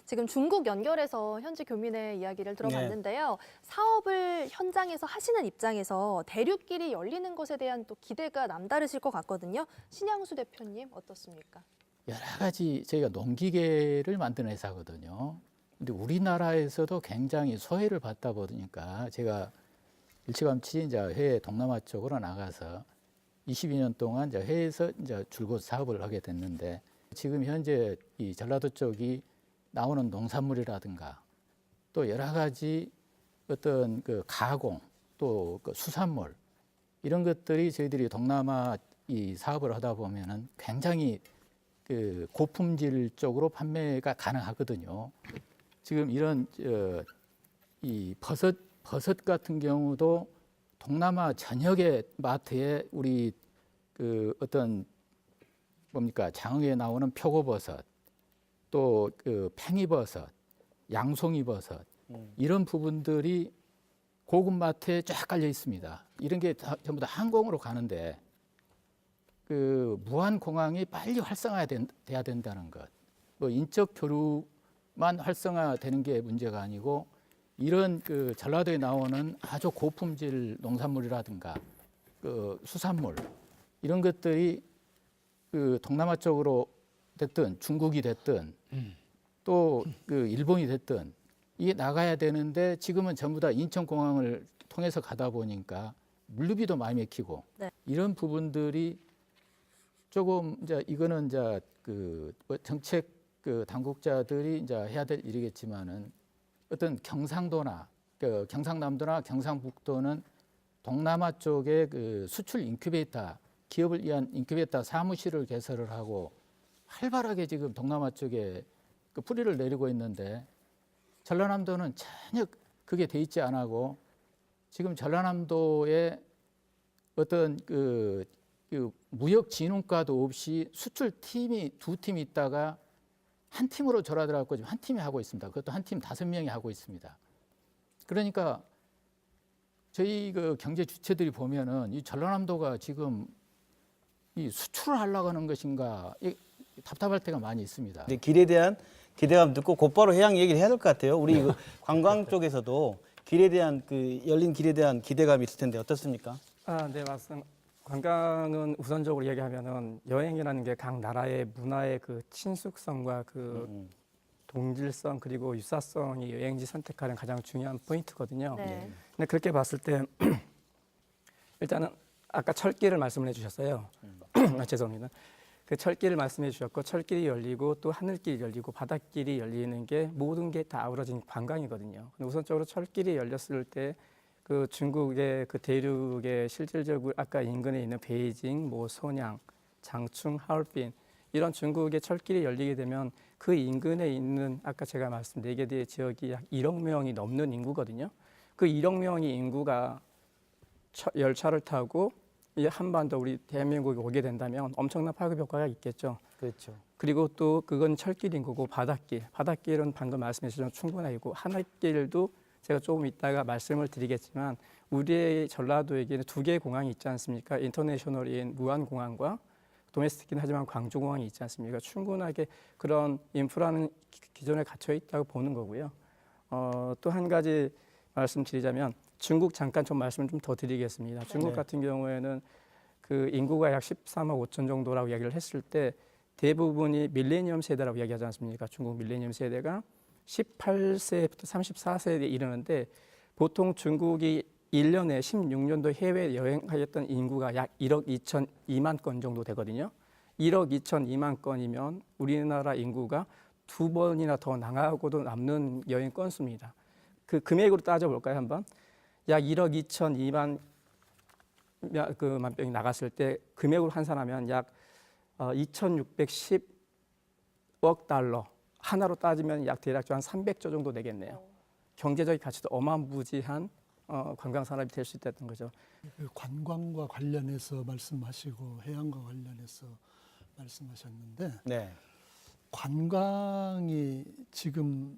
지금 중국 연결해서 현지 교민의 이야기를 들어봤는데요. 사업을 현장에서 하시는 입장에서 대륙길이 열리는 것에 대한 또 기대가 남다르실 것 같거든요. 신양수 대표님 어떻습니까? 여러 가지 저희가 농기계를 만드는 회사거든요. 근데 우리나라에서도 굉장히 소외를 받다 보니까 제가 일찌감치 이제 해외 동남아 쪽으로 나가서 22년 동안 이제 해외에서 이제 줄곧 사업을 하게 됐는데 지금 현재 이 전라도 쪽이 나오는 농산물이라든가 또 여러 가지 어떤 그 가공 또 그 수산물 이런 것들이 저희들이 동남아 이 사업을 하다 보면은 굉장히 그 고품질 쪽으로 판매가 가능하거든요. 지금 이런 이 버섯 같은 경우도 동남아 전역의 마트에 우리 그 어떤 뭡니까 장흥에 나오는 표고버섯 또 그 팽이버섯, 양송이버섯 이런 부분들이 고급 마트에 쫙 깔려 있습니다. 이런 게 전부 다 항공으로 가는데 그 무한 공항이 빨리 활성화돼야 된다는 것. 뭐 인적 교류만 활성화되는 게 문제가 아니고 이런 그 전라도에 나오는 아주 고품질 농산물이라든가 그 수산물 이런 것들이 그 동남아 쪽으로 됐든 중국이 됐든 또 그 일본이 됐든 이게 나가야 되는데 지금은 전부 다 인천공항을 통해서 가다 보니까 물류비도 많이 막히고 네. 이런 부분들이 조금 이제 이거는 이제 그 정책 그 당국자들이 이제 해야 될 일이겠지만은 어떤 경상도나 그 경상남도나 경상북도는 동남아 쪽에 그 수출 인큐베이터 기업을 위한 인큐베이터 사무실을 개설을 하고 활발하게 지금 동남아 쪽에 그 뿌리를 내리고 있는데 전라남도는 전혀 그게 돼 있지 않고 지금 전라남도에 어떤 그 무역진흥과도 없이 수출팀이 두 팀이 있다가 한 팀으로 졸아들어갖고 지금 한 팀이 하고 있습니다. 그것도 한 팀 5명이 하고 있습니다. 그러니까 저희 그 경제 주체들이 보면은 이 전라남도가 지금 이 수출을 하려고 하는 것인가 답답할 때가 많이 있습니다. 근데 길에 대한 기대감 듣고 곧바로 해양 얘기를 해야 될 것 같아요. 우리 그 관광 쪽에서도 길에 대한 그 열린 길에 대한 기대감이 있을 텐데 어떻습니까? 네, 맞습니다. 관광은 우선적으로 얘기하면은 여행이라는 게 각 나라의 문화의 그 친숙성과 그 동질성 그리고 유사성이 여행지 선택하는 가장 중요한 포인트거든요. 네. 근데 그렇게 봤을 때 일단은 아까 철길을 말씀을 해주셨어요. 죄송합니다. 그 철길을 말씀해 주셨고 철길이 열리고 또 하늘길이 열리고 바닷길이 열리는 게 모든 게 다 아우러진 관광이거든요. 근데 우선적으로 철길이 열렸을 때 그 중국의 그 대륙의 실질적으로 아까 인근에 있는 베이징, 뭐 소냥, 장충, 하얼빈 이런 중국의 철길이 열리게 되면 그 인근에 있는 아까 제가 말씀 4개 지역이 약 1억 명이 넘는 인구거든요. 그 1억 명의 인구가 열차를 타고 이 한반도 우리 대한민국에 오게 된다면 엄청난 파급 효과가 있겠죠. 그렇죠. 그리고 또 그건 철길 인구고 바닷길은 방금 말씀해 주신 충분하고 하늘길도 제가 조금 이따가 말씀을 드리겠지만 우리의 전라도에게는 2개의 공항이 있지 않습니까? 인터내셔널인 무안공항과 도메스틱이긴 하지만 광주공항이 있지 않습니까? 충분하게 그런 인프라는 기존에 갖춰 있다고 보는 거고요. 또 한 가지 말씀드리자면 중국 잠깐 좀 말씀을 좀 더 드리겠습니다. 중국 같은 경우에는 그 인구가 약 13억 5천 정도라고 이야기를 했을 때 대부분이 밀레니엄 세대라고 이야기하지 않습니까? 중국 밀레니엄 세대가 18세부터 34세에 이르는데 보통 중국이 1년에 16년도 해외 여행하였던 인구가 약 1억 2천 2만 건 정도 되거든요. 1억 2천 2만 건이면 우리나라 인구가 2번이나 더 나가고도 남는 여행 건수입니다. 그 금액으로 따져볼까요, 한번? 약 1억 2천 2만 만 병이 나갔을 때 금액으로 환산하면 약 2,610억 달러 하나로 따지면 대략 한 300조 정도 되겠네요. 경제적 가치도 어마무지한 관광 산업이 될 수 있다는 거죠. 그 관광과 관련해서 말씀하시고 해양과 관련해서 말씀하셨는데 네. 관광이 지금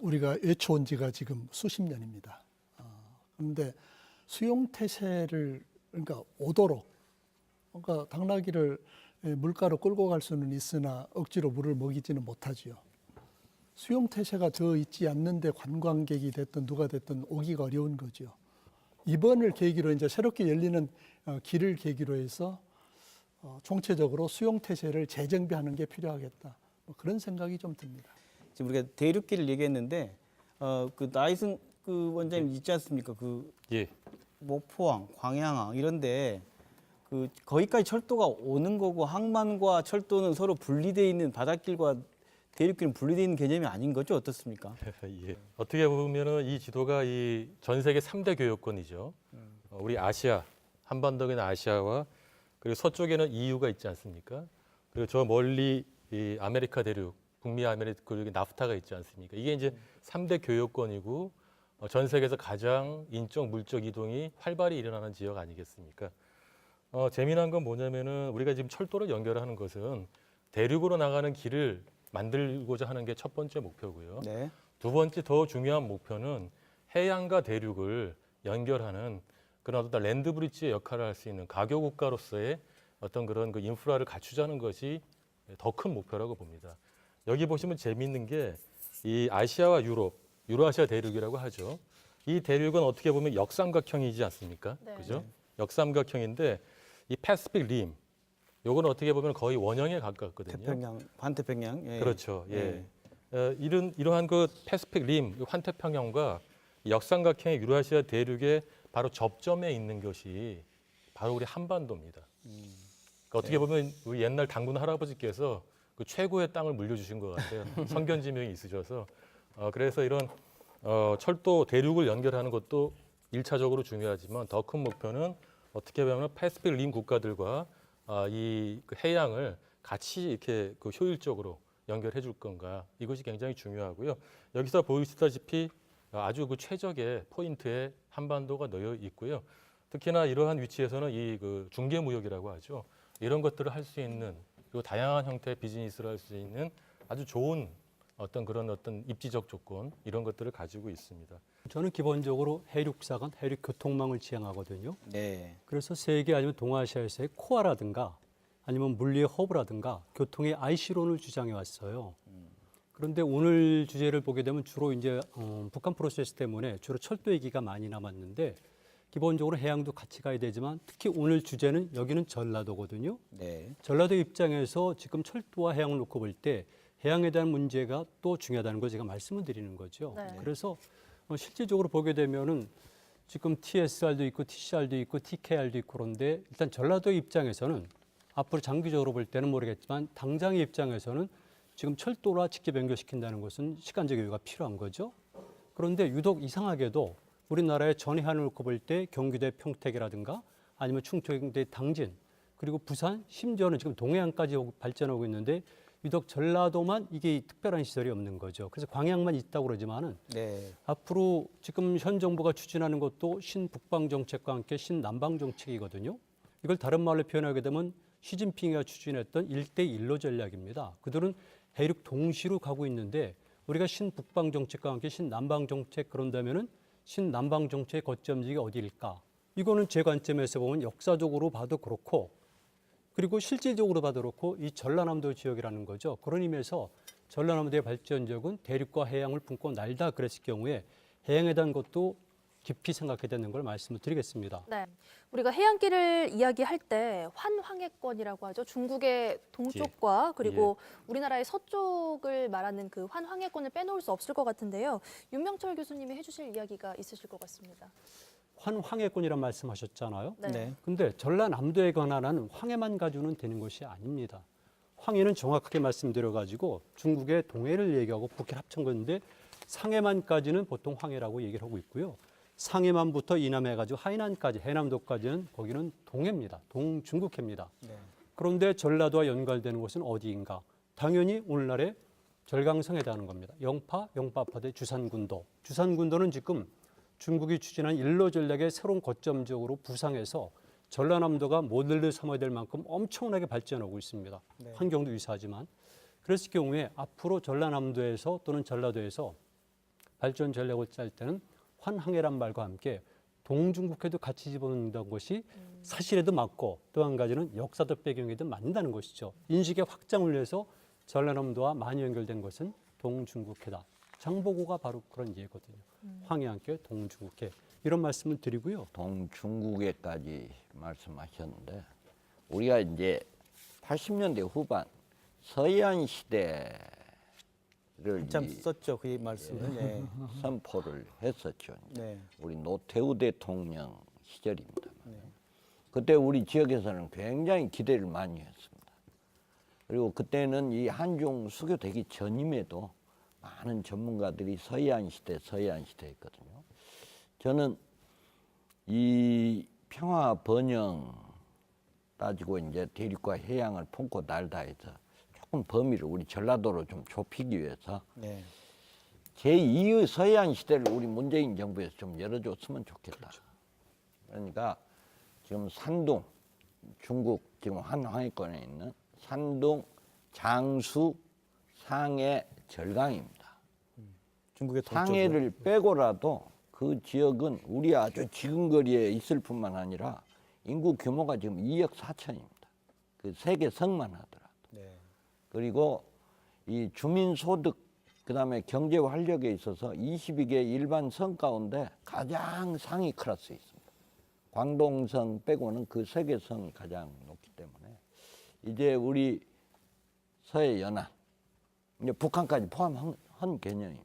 우리가 애초온 지가 지금 수십 년입니다. 그런데 수용태세를 그러니까 오도록 그러니까 당나귀를 물가로 끌고 갈 수는 있으나 억지로 물을 먹이지는 못하지요. 수용태세가 더 있지 않는데 관광객이 됐든 누가 됐든 오기가 어려운 거죠. 이번을 계기로 이제 새롭게 열리는 길을 계기로 해서 총체적으로 수용태세를 재정비하는 게 필요하겠다. 그런 생각이 좀 듭니다. 지금 우리가 대륙길을 얘기했는데 그 나이승 그 원장님 있지 않습니까? 그 예. 목포항, 광양항 이런데 그 거기까지 철도가 오는 거고 항만과 철도는 서로 분리돼 있는 바닷길과 대륙길은 분리돼 있는 개념이 아닌 거죠? 어떻습니까? 예. 어떻게 보면은 이 지도가 이 전 세계 3대 교역권이죠. 우리 아시아, 한반도에는 아시아와 그리고 서쪽에는 EU가 있지 않습니까? 그리고 저 멀리 이 아메리카 대륙, 북미 아메리카 그리고 나프타가 있지 않습니까? 이게 이제 3대 교역권이고 전 세계에서 가장 인적 물적 이동이 활발히 일어나는 지역 아니겠습니까? 재미난 건 뭐냐면은 우리가 지금 철도를 연결하는 것은 대륙으로 나가는 길을 만들고자 하는 게 첫 번째 목표고요. 네. 두 번째 더 중요한 목표는 해양과 대륙을 연결하는 그런 어떤 랜드 브릿지의 역할을 할 수 있는 가교 국가로서의 어떤 그런 그 인프라를 갖추자는 것이 더 큰 목표라고 봅니다. 여기 보시면 재미있는 게 이 아시아와 유로아시아 대륙이라고 하죠. 이 대륙은 어떻게 보면 역삼각형이지 않습니까? 네. 그죠? 역삼각형인데 이 패시픽 림 요거는 어떻게 보면 거의 원형에 가깝거든요. 태평양, 환태평양. 예. 그렇죠. 예. 이러한 그 패시픽 림, 환태평양과 역삼각형의 유라시아 대륙의 바로 접점에 있는 것이 바로 우리 한반도입니다. 그러니까 어떻게 보면 우리 옛날 당군 할아버지께서 그 최고의 땅을 물려주신 것 같아요. 선견지명이 있으셔서 그래서 이런 철도 대륙을 연결하는 것도 1차적으로 중요하지만 더 큰 목표는 어떻게 보면 패시픽 림 국가들과 이 그 해양을 같이 이렇게 그 효율적으로 연결해 줄 건가 이것이 굉장히 중요하고요. 여기서 보이시다시피 아주 그 최적의 포인트에 한반도가 놓여 있고요. 특히나 이러한 위치에서는 이 그 중개 무역이라고 하죠. 이런 것들을 할 수 있는 그리고 다양한 형태의 비즈니스를 할 수 있는 아주 좋은 어떤 입지적 조건 이런 것들을 가지고 있습니다. 저는 기본적으로 해륙사관, 해륙교통망을 지향하거든요. 네. 그래서 세계 아니면 동아시아에서의 코어라든가 아니면 물리의 허브라든가 교통의 IC론을 주장해 왔어요. 그런데 오늘 주제를 보게 되면 주로 이제 북한 프로세스 때문에 주로 철도 얘기가 많이 남았는데 기본적으로 해양도 같이 가야 되지만 특히 오늘 주제는 여기는 전라도거든요. 네. 전라도 입장에서 지금 철도와 해양을 놓고 볼 때 해양에 대한 문제가 또 중요하다는 걸 제가 말씀을 드리는 거죠. 네. 그래서 실질적으로 보게 되면은 지금 TSR도 있고 TCR도 있고 TKR도 있고 그런데 일단 전라도 입장에서는 앞으로 장기적으로 볼 때는 모르겠지만 당장의 입장에서는 지금 철도와 직접 연결시킨다는 것은 시간적 여유가 필요한 거죠. 그런데 유독 이상하게도 우리나라의 전해안을 놓고 볼 때 경기도의 평택이라든가 아니면 충청도의 당진 그리고 부산 심지어는 지금 동해안까지 발전하고 있는데 유독 전라도만 이게 특별한 시설이 없는 거죠. 그래서 광양만 있다고 그러지만은 네. 앞으로 지금 현 정부가 추진하는 것도 신북방 정책과 함께 신남방 정책이거든요. 이걸 다른 말로 표현하게 되면 시진핑이가 추진했던 1대1로 전략입니다. 그들은 해륙 동시로 가고 있는데 우리가 신북방 정책과 함께 신남방 정책 그런다면은 신남방 정책의 거점지가 어디일까? 이거는 제 관점에서 보면 역사적으로 봐도 그렇고 그리고 실질적으로 봐도 그렇고 이 전라남도 지역이라는 거죠. 그런 의미에서 전라남도의 발전적은 대륙과 해양을 품고 날다 그랬을 경우에 해양에 대한 것도 깊이 생각해야 되는 걸 말씀을 드리겠습니다. 네, 우리가 해양길을 이야기할 때 환황해권이라고 하죠. 중국의 동쪽과 그리고 우리나라의 서쪽을 말하는 그 환황해권을 빼놓을 수 없을 것 같은데요. 윤명철 교수님이 해주실 이야기가 있으실 것 같습니다. 환황해권이란 말씀하셨잖아요. 네. 근데 전라남도에 관한 황해만 가지고는 되는 것이 아닙니다. 황해는 정확하게 말씀드려가지고 중국의 동해를 얘기하고 북해를 합친 건데 상해만까지는 보통 황해라고 얘기를 하고 있고요. 상해만부터 이남해가지고 하이난까지 해남도까지는 거기는 동해입니다. 동중국해입니다. 네. 그런데 전라도와 연관되는 곳은 어디인가? 당연히 오늘날의 절강성에 해당하는 겁니다. 영파, 영파파대 주산군도. 주산군도는 지금 중국이 추진한 일로 전략의 새로운 거점 지역으로 부상해서 전라남도가 모델을 삼아야 될 만큼 엄청나게 발전하고 있습니다. 네. 환경도 유사하지만. 그랬을 경우에 앞으로 전라남도에서 또는 전라도에서 발전 전략을 짤 때는 환항해란 말과 함께 동중국해도 같이 집어넣는다는 것이 사실에도 맞고 또 한 가지는 역사적 배경에도 맞는다는 것이죠. 인식의 확장을 위해서 전라남도와 많이 연결된 것은 동중국해다. 장보고가 바로 그런 예거든요. 황해 함께 동중국해 이런 말씀을 드리고요. 동중국해까지 말씀하셨는데 우리가 이제 80년대 후반 서해안 시대를 한참 썼죠. 그 말씀을. 네. 선포를 했었죠. 네. 우리 노태우 대통령 시절입니다. 그때 우리 지역에서는 굉장히 기대를 많이 했습니다. 그리고 그때는 이 한중 수교되기 전임에도 많은 전문가들이 서해안 시대 했거든요. 저는 이 평화 번영 따지고 이제 대륙과 해양을 품고 날다 해서 조금 범위를 우리 전라도로 좀 좁히기 위해서 네. 제2의 서해안 시대를 우리 문재인 정부에서 좀 열어줬으면 좋겠다. 그렇죠. 그러니까 지금 산둥, 중국 지금 한항해권에 있는 산둥, 장수, 상해, 절강입니다. 중국의 상해를 빼고라도 그 지역은 우리 아주 지근거리에 있을 뿐만 아니라 인구 규모가 지금 2억 4천입니다. 그 세계 성만 하더라도. 네. 그리고 이 주민소득 그다음에 경제 활력에 있어서 22개 일반 성 가운데 가장 상위 클래스에 있습니다. 광동성 빼고는 그 세 개 성이 가장 높기 때문에 이제 우리 서해 연안, 이제 북한까지 포함한 개념입니다.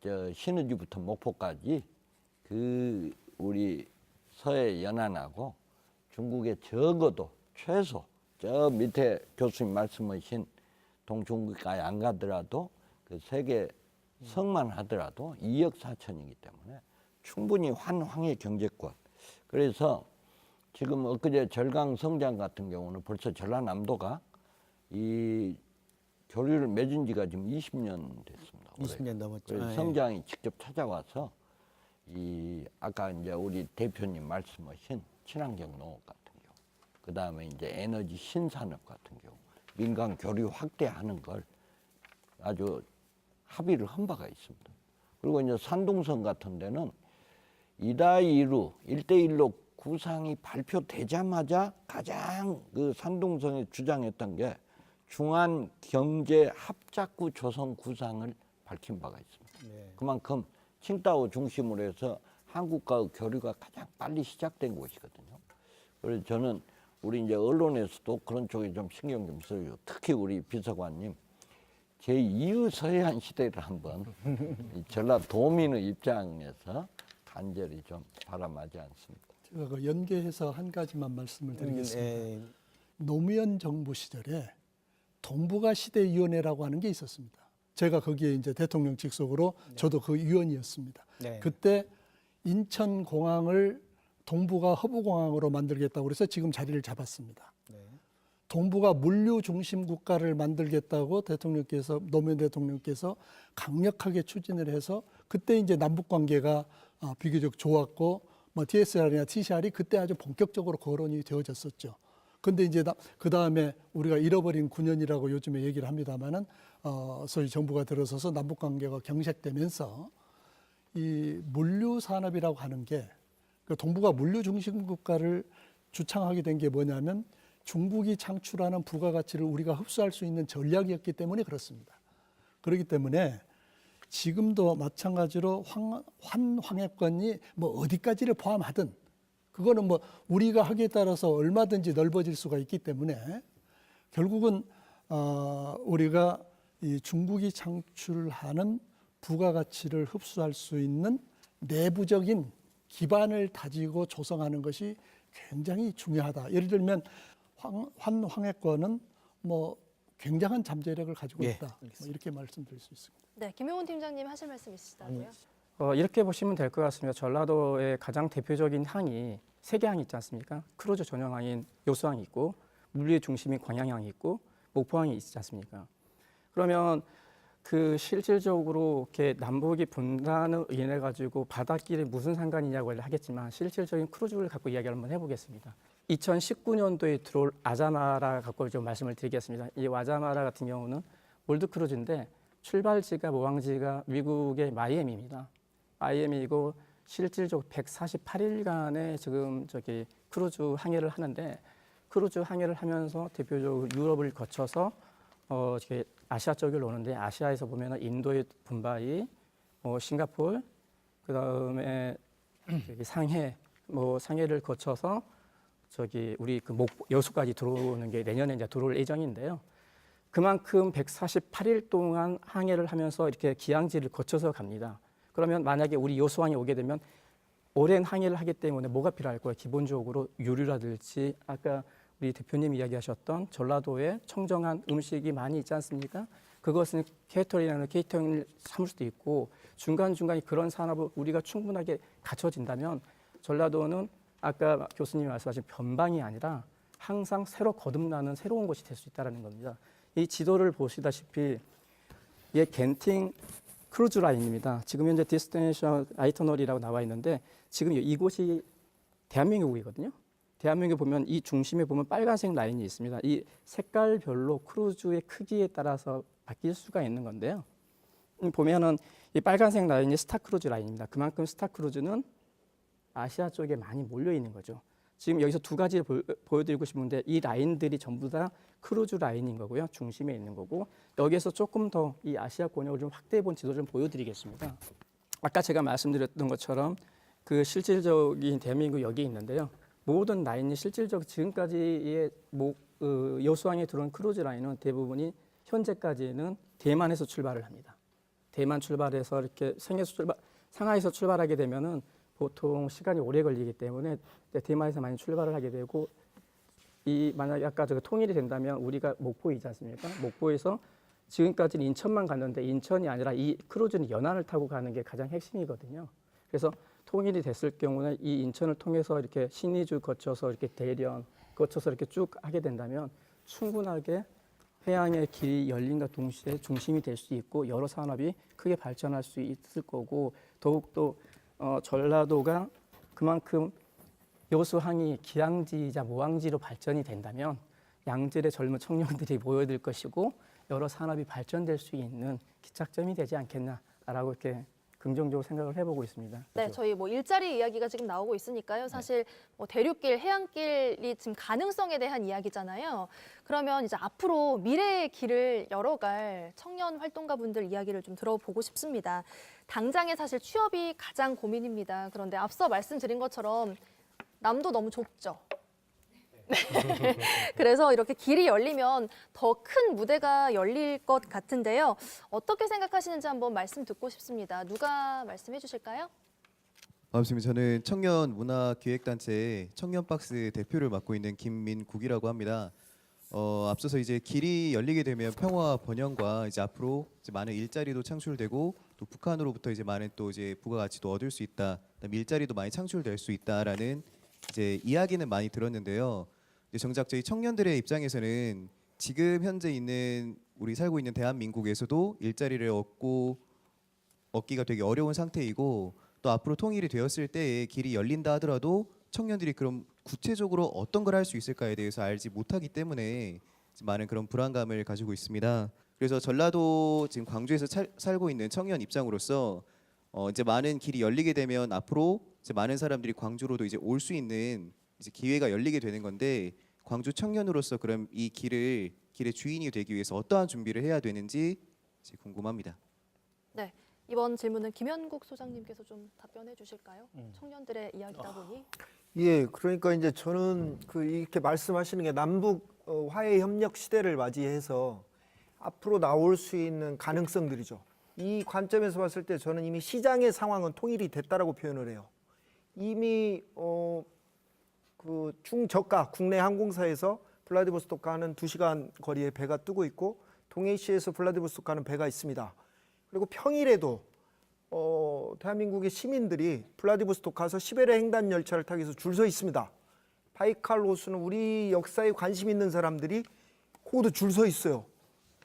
저 신의주부터 목포까지 그 우리 서해 연안하고 중국의 적어도 최소 저 밑에 교수님 말씀하신 동중국까지 안 가더라도 그 세계 성만 하더라도 2억 4천이기 때문에 충분히 환황의 경제권. 그래서 지금 엊그제 절강 성장 같은 경우는 벌써 전라남도가 이 교류를 맺은 지가 지금 20년 됐습니다. 20년 넘었죠. 그래서 네. 성장이 직접 찾아와서 이 아까 이제 우리 대표님 말씀하신 친환경 농업 같은 경우, 그 다음에 이제 에너지 신산업 같은 경우, 민간 교류 확대하는 걸 아주 합의를 한 바가 있습니다. 그리고 이제 산둥성 같은 데는 이다이루 1대1로 구상이 발표되자마자 가장 그 산둥성이 주장했던 게 중한 경제 합작구 조성 구상을 밝힌 바가 있습니다. 네. 그만큼 칭다오 중심으로 해서 한국과의 교류가 가장 빨리 시작된 곳이거든요. 그래서 저는 우리 이제 언론에서도 그런 쪽에 좀 신경 좀 써요. 특히 우리 비서관님 제2의 서해안 시대를 한번 이 전라도민의 입장에서 간절히 좀 바람하지 않습니다. 제가 그 연계해서 한 가지만 말씀을 드리겠습니다. 네. 노무현 정부 시절에 동북아 시대위원회라고 하는 게 있었습니다. 제가 거기에 이제 대통령 직속으로 저도 그 위원이었습니다. 네. 그때 인천공항을 동북아 허브공항으로 만들겠다고 그래서 지금 자리를 잡았습니다. 네. 동북아 물류 중심 국가를 만들겠다고 대통령께서 노무현 대통령께서 강력하게 추진을 해서 그때 이제 남북 관계가 비교적 좋았고 뭐 DSR이나 TCR이 그때 아주 본격적으로 거론이 되어졌었죠. 근데 이제 그 다음에 우리가 잃어버린 9년이라고 요즘에 얘기를 합니다만은 소위 정부가 들어서서 남북 관계가 경색되면서 이 물류 산업이라고 하는 게 그 동북아 물류 중심 국가를 주창하게 된 게 뭐냐면 중국이 창출하는 부가가치를 우리가 흡수할 수 있는 전략이었기 때문에 그렇습니다. 그렇기 때문에 지금도 마찬가지로 환황해권이 뭐 어디까지를 포함하든 그거는 뭐 우리가 하기에 따라서 얼마든지 넓어질 수가 있기 때문에 결국은 우리가 이 중국이 창출하는 부가가치를 흡수할 수 있는 내부적인 기반을 다지고 조성하는 것이 굉장히 중요하다. 예를 들면 환황해권은 뭐 굉장한 잠재력을 가지고 있다. 뭐 이렇게 말씀드릴 수 있습니다. 네, 김용훈 팀장님 하실 말씀 있으시다고요? 이렇게 보시면 될 것 같습니다. 전라도의 가장 대표적인 항이 세 개 항이 있지 않습니까? 크루즈 전용항인 요수항이 있고 물류의 중심인 광양항이 있고 목포항이 있지 않습니까? 그러면 그 실질적으로 이렇게 남북이 분단으로 인해 가지고 바닷길이 무슨 상관이냐고 하겠지만 실질적인 크루즈를 갖고 이야기를 한번 해보겠습니다. 2019년도에 들어올 아자마라 갖고 좀 말씀을 드리겠습니다. 이 아자마라 같은 경우는 월드 크루즈인데 출발지가 모항지가 미국의 마이애미입니다. 마이애미이고 실질적으로 148일간의 지금 크루즈 항해를 하는데 크루즈 항해를 하면서 대표적으로 유럽을 거쳐서 이렇게 아시아 쪽을 오는데 아시아에서 보면은 인도의 봄바이, 싱가포르, 그다음에 상해, 상해를 거쳐서 우리 여수까지 들어오는 게 내년에 이제 들어올 예정인데요. 그만큼 148일 동안 항해를 하면서 이렇게 기항지를 거쳐서 갑니다. 그러면 만약에 우리 여수항에 오게 되면 오랜 항해를 하기 때문에 뭐가 필요할 거예요? 기본적으로 유류라든지 아까 우리 대표님 이야기하셨던 전라도에 청정한 음식이 많이 있지 않습니까? 그것은 케이터링을 삼을 수도 있고 중간중간에 그런 산업을 우리가 충분하게 갖춰진다면 전라도는 아까 교수님이 말씀하신 변방이 아니라 항상 새로 거듭나는 새로운 곳이 될 수 있다는 겁니다. 이 지도를 보시다시피 이게 겐팅 크루즈 라인입니다. 지금 현재 디스티네이션 아이터널이라고 나와 있는데 지금 이곳이 대한민국이거든요. 대한민국 보면 이 중심에 보면 빨간색 라인이 있습니다. 이 색깔별로 크루즈의 크기에 따라서 바뀔 수가 있는 건데요. 보면은 이 빨간색 라인이 스타크루즈 라인입니다. 그만큼 스타크루즈는 아시아 쪽에 많이 몰려 있는 거죠. 지금 여기서 두 가지를 보여드리고 싶은데 이 라인들이 전부 다 크루즈 라인인 거고요. 중심에 있는 거고 여기에서 조금 더 이 아시아 권역을 좀 확대해 본 지도 좀 보여드리겠습니다. 아까 제가 말씀드렸던 것처럼 그 실질적인 대한민국 여기 있는데요. 모든 라인이 실질적 지금까지의 여수항에 들어온 크루즈 라인은 대부분이 현재까지는 대만에서 출발을 합니다. 대만 출발해서 이렇게 상하이에서 출발하게 되면은 보통 시간이 오래 걸리기 때문에 대만에서 많이 출발을 하게 되고 만약에 아까 통일이 된다면 우리가 목포이지 않습니까? 목포에서 지금까지는 인천만 갔는데 인천이 아니라 이 크루즈는 연안을 타고 가는 게 가장 핵심이거든요. 그래서 통일이 됐을 경우는 이 인천을 통해서 이렇게 신의주 거쳐서 이렇게 대련 거쳐서 이렇게 쭉 하게 된다면 충분하게 해양의 길이 열린과 동시에 중심이 될 수 있고 여러 산업이 크게 발전할 수 있을 거고 더욱더 전라도가 그만큼 여수항이 기항지이자 모항지로 발전이 된다면 양질의 젊은 청년들이 모여들 것이고 여러 산업이 발전될 수 있는 기착점이 되지 않겠나라고 이렇게 긍정적으로 생각을 해보고 있습니다. 네, 저희 일자리 이야기가 지금 나오고 있으니까요. 사실 대륙길, 해안길이 지금 가능성에 대한 이야기잖아요. 그러면 이제 앞으로 미래의 길을 열어갈 청년 활동가분들 이야기를 좀 들어보고 싶습니다. 당장에 사실 취업이 가장 고민입니다. 그런데 앞서 말씀드린 것처럼 남도 너무 좁죠. 네. 그래서 이렇게 길이 열리면 더 큰 무대가 열릴 것 같은데요. 어떻게 생각하시는지 한번 말씀 듣고 싶습니다. 누가 말씀해 주실까요? 반갑습니다. 저는 청년 문화기획단체 청년박스 대표를 맡고 있는 김민국이라고 합니다. 앞서서 이제 길이 열리게 되면 평화와 번영과 이제 앞으로 이제 많은 일자리도 창출되고 또 북한으로부터 이제 많은 또 이제 부가가치도 얻을 수 있다. 그다음에 일자리도 많이 창출될 수 있다라는 이제 이야기는 많이 들었는데요. 정작 저희 청년들의 입장에서는 지금 현재 있는 우리 살고 있는 대한민국에서도 일자리를 얻기가 되게 어려운 상태이고 또 앞으로 통일이 되었을 때에 길이 열린다 하더라도 청년들이 그럼 구체적으로 어떤 걸 할 수 있을까에 대해서 알지 못하기 때문에 많은 그런 불안감을 가지고 있습니다. 그래서 전라도 지금 광주에서 살고 있는 청년 입장으로서 이제 많은 길이 열리게 되면 앞으로 이제 많은 사람들이 광주로도 이제 올 수 있는 이제 기회가 열리게 되는 건데 광주 청년으로서 그럼 이 길의 주인이 되기 위해서 어떠한 준비를 해야 되는지 이제 궁금합니다. 네, 이번 질문은 김현국 소장님께서 좀 답변해 주실까요? 청년들의 이야기다 보니. 예, 그러니까 이제 저는 이렇게 말씀하시는 게 남북 화해 협력 시대를 맞이해서 앞으로 나올 수 있는 가능성들이죠. 이 관점에서 봤을 때 저는 이미 시장의 상황은 통일이 됐다라고 표현을 해요. 이미 중저가 국내 항공사에서 블라디보스토크 가는 2시간 거리에 배가 뜨고 있고 동해시에서 블라디보스토크 가는 배가 있습니다. 그리고 평일에도 대한민국의 시민들이 블라디보스토크 가서 시베리아 횡단 열차를 타기 위해서 줄 서 있습니다. 바이칼 호수는 우리 역사에 관심 있는 사람들이 모두 줄 서 있어요.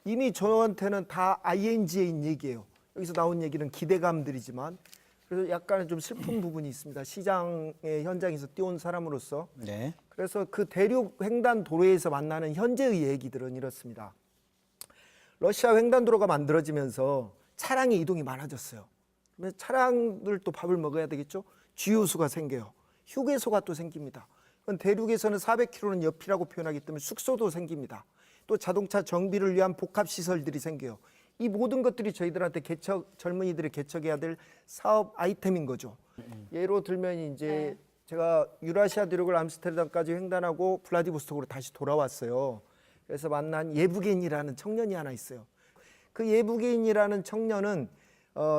이미 저한테는 다 ing인 얘기예요. 여기서 나온 얘기는 기대감들이지만 그래서 약간은 좀 슬픈 부분이 있습니다. 시장의 현장에서 뛰어온 사람으로서. 네. 그래서 그 대륙 횡단 도로에서 만나는 현재의 얘기들은 이렇습니다. 러시아 횡단도로가 만들어지면서 차량의 이동이 많아졌어요. 그러면 차량들도 밥을 먹어야 되겠죠. 주유소가 생겨요. 휴게소가 또 생깁니다. 그건 대륙에서는 400km는 옆이라고 표현하기 때문에 숙소도 생깁니다. 또 자동차 정비를 위한 복합시설들이 생겨요. 이 모든 것들이 저희들한테 젊은이들이 개척해야 될 사업 아이템인 거죠. 예로 들면 이제 제가 유라시아 대륙을 암스테르담까지 횡단하고 블라디보스톡으로 다시 돌아왔어요. 그래서 만난 예부겐이라는 청년이 하나 있어요. 그 예부겐이라는 청년은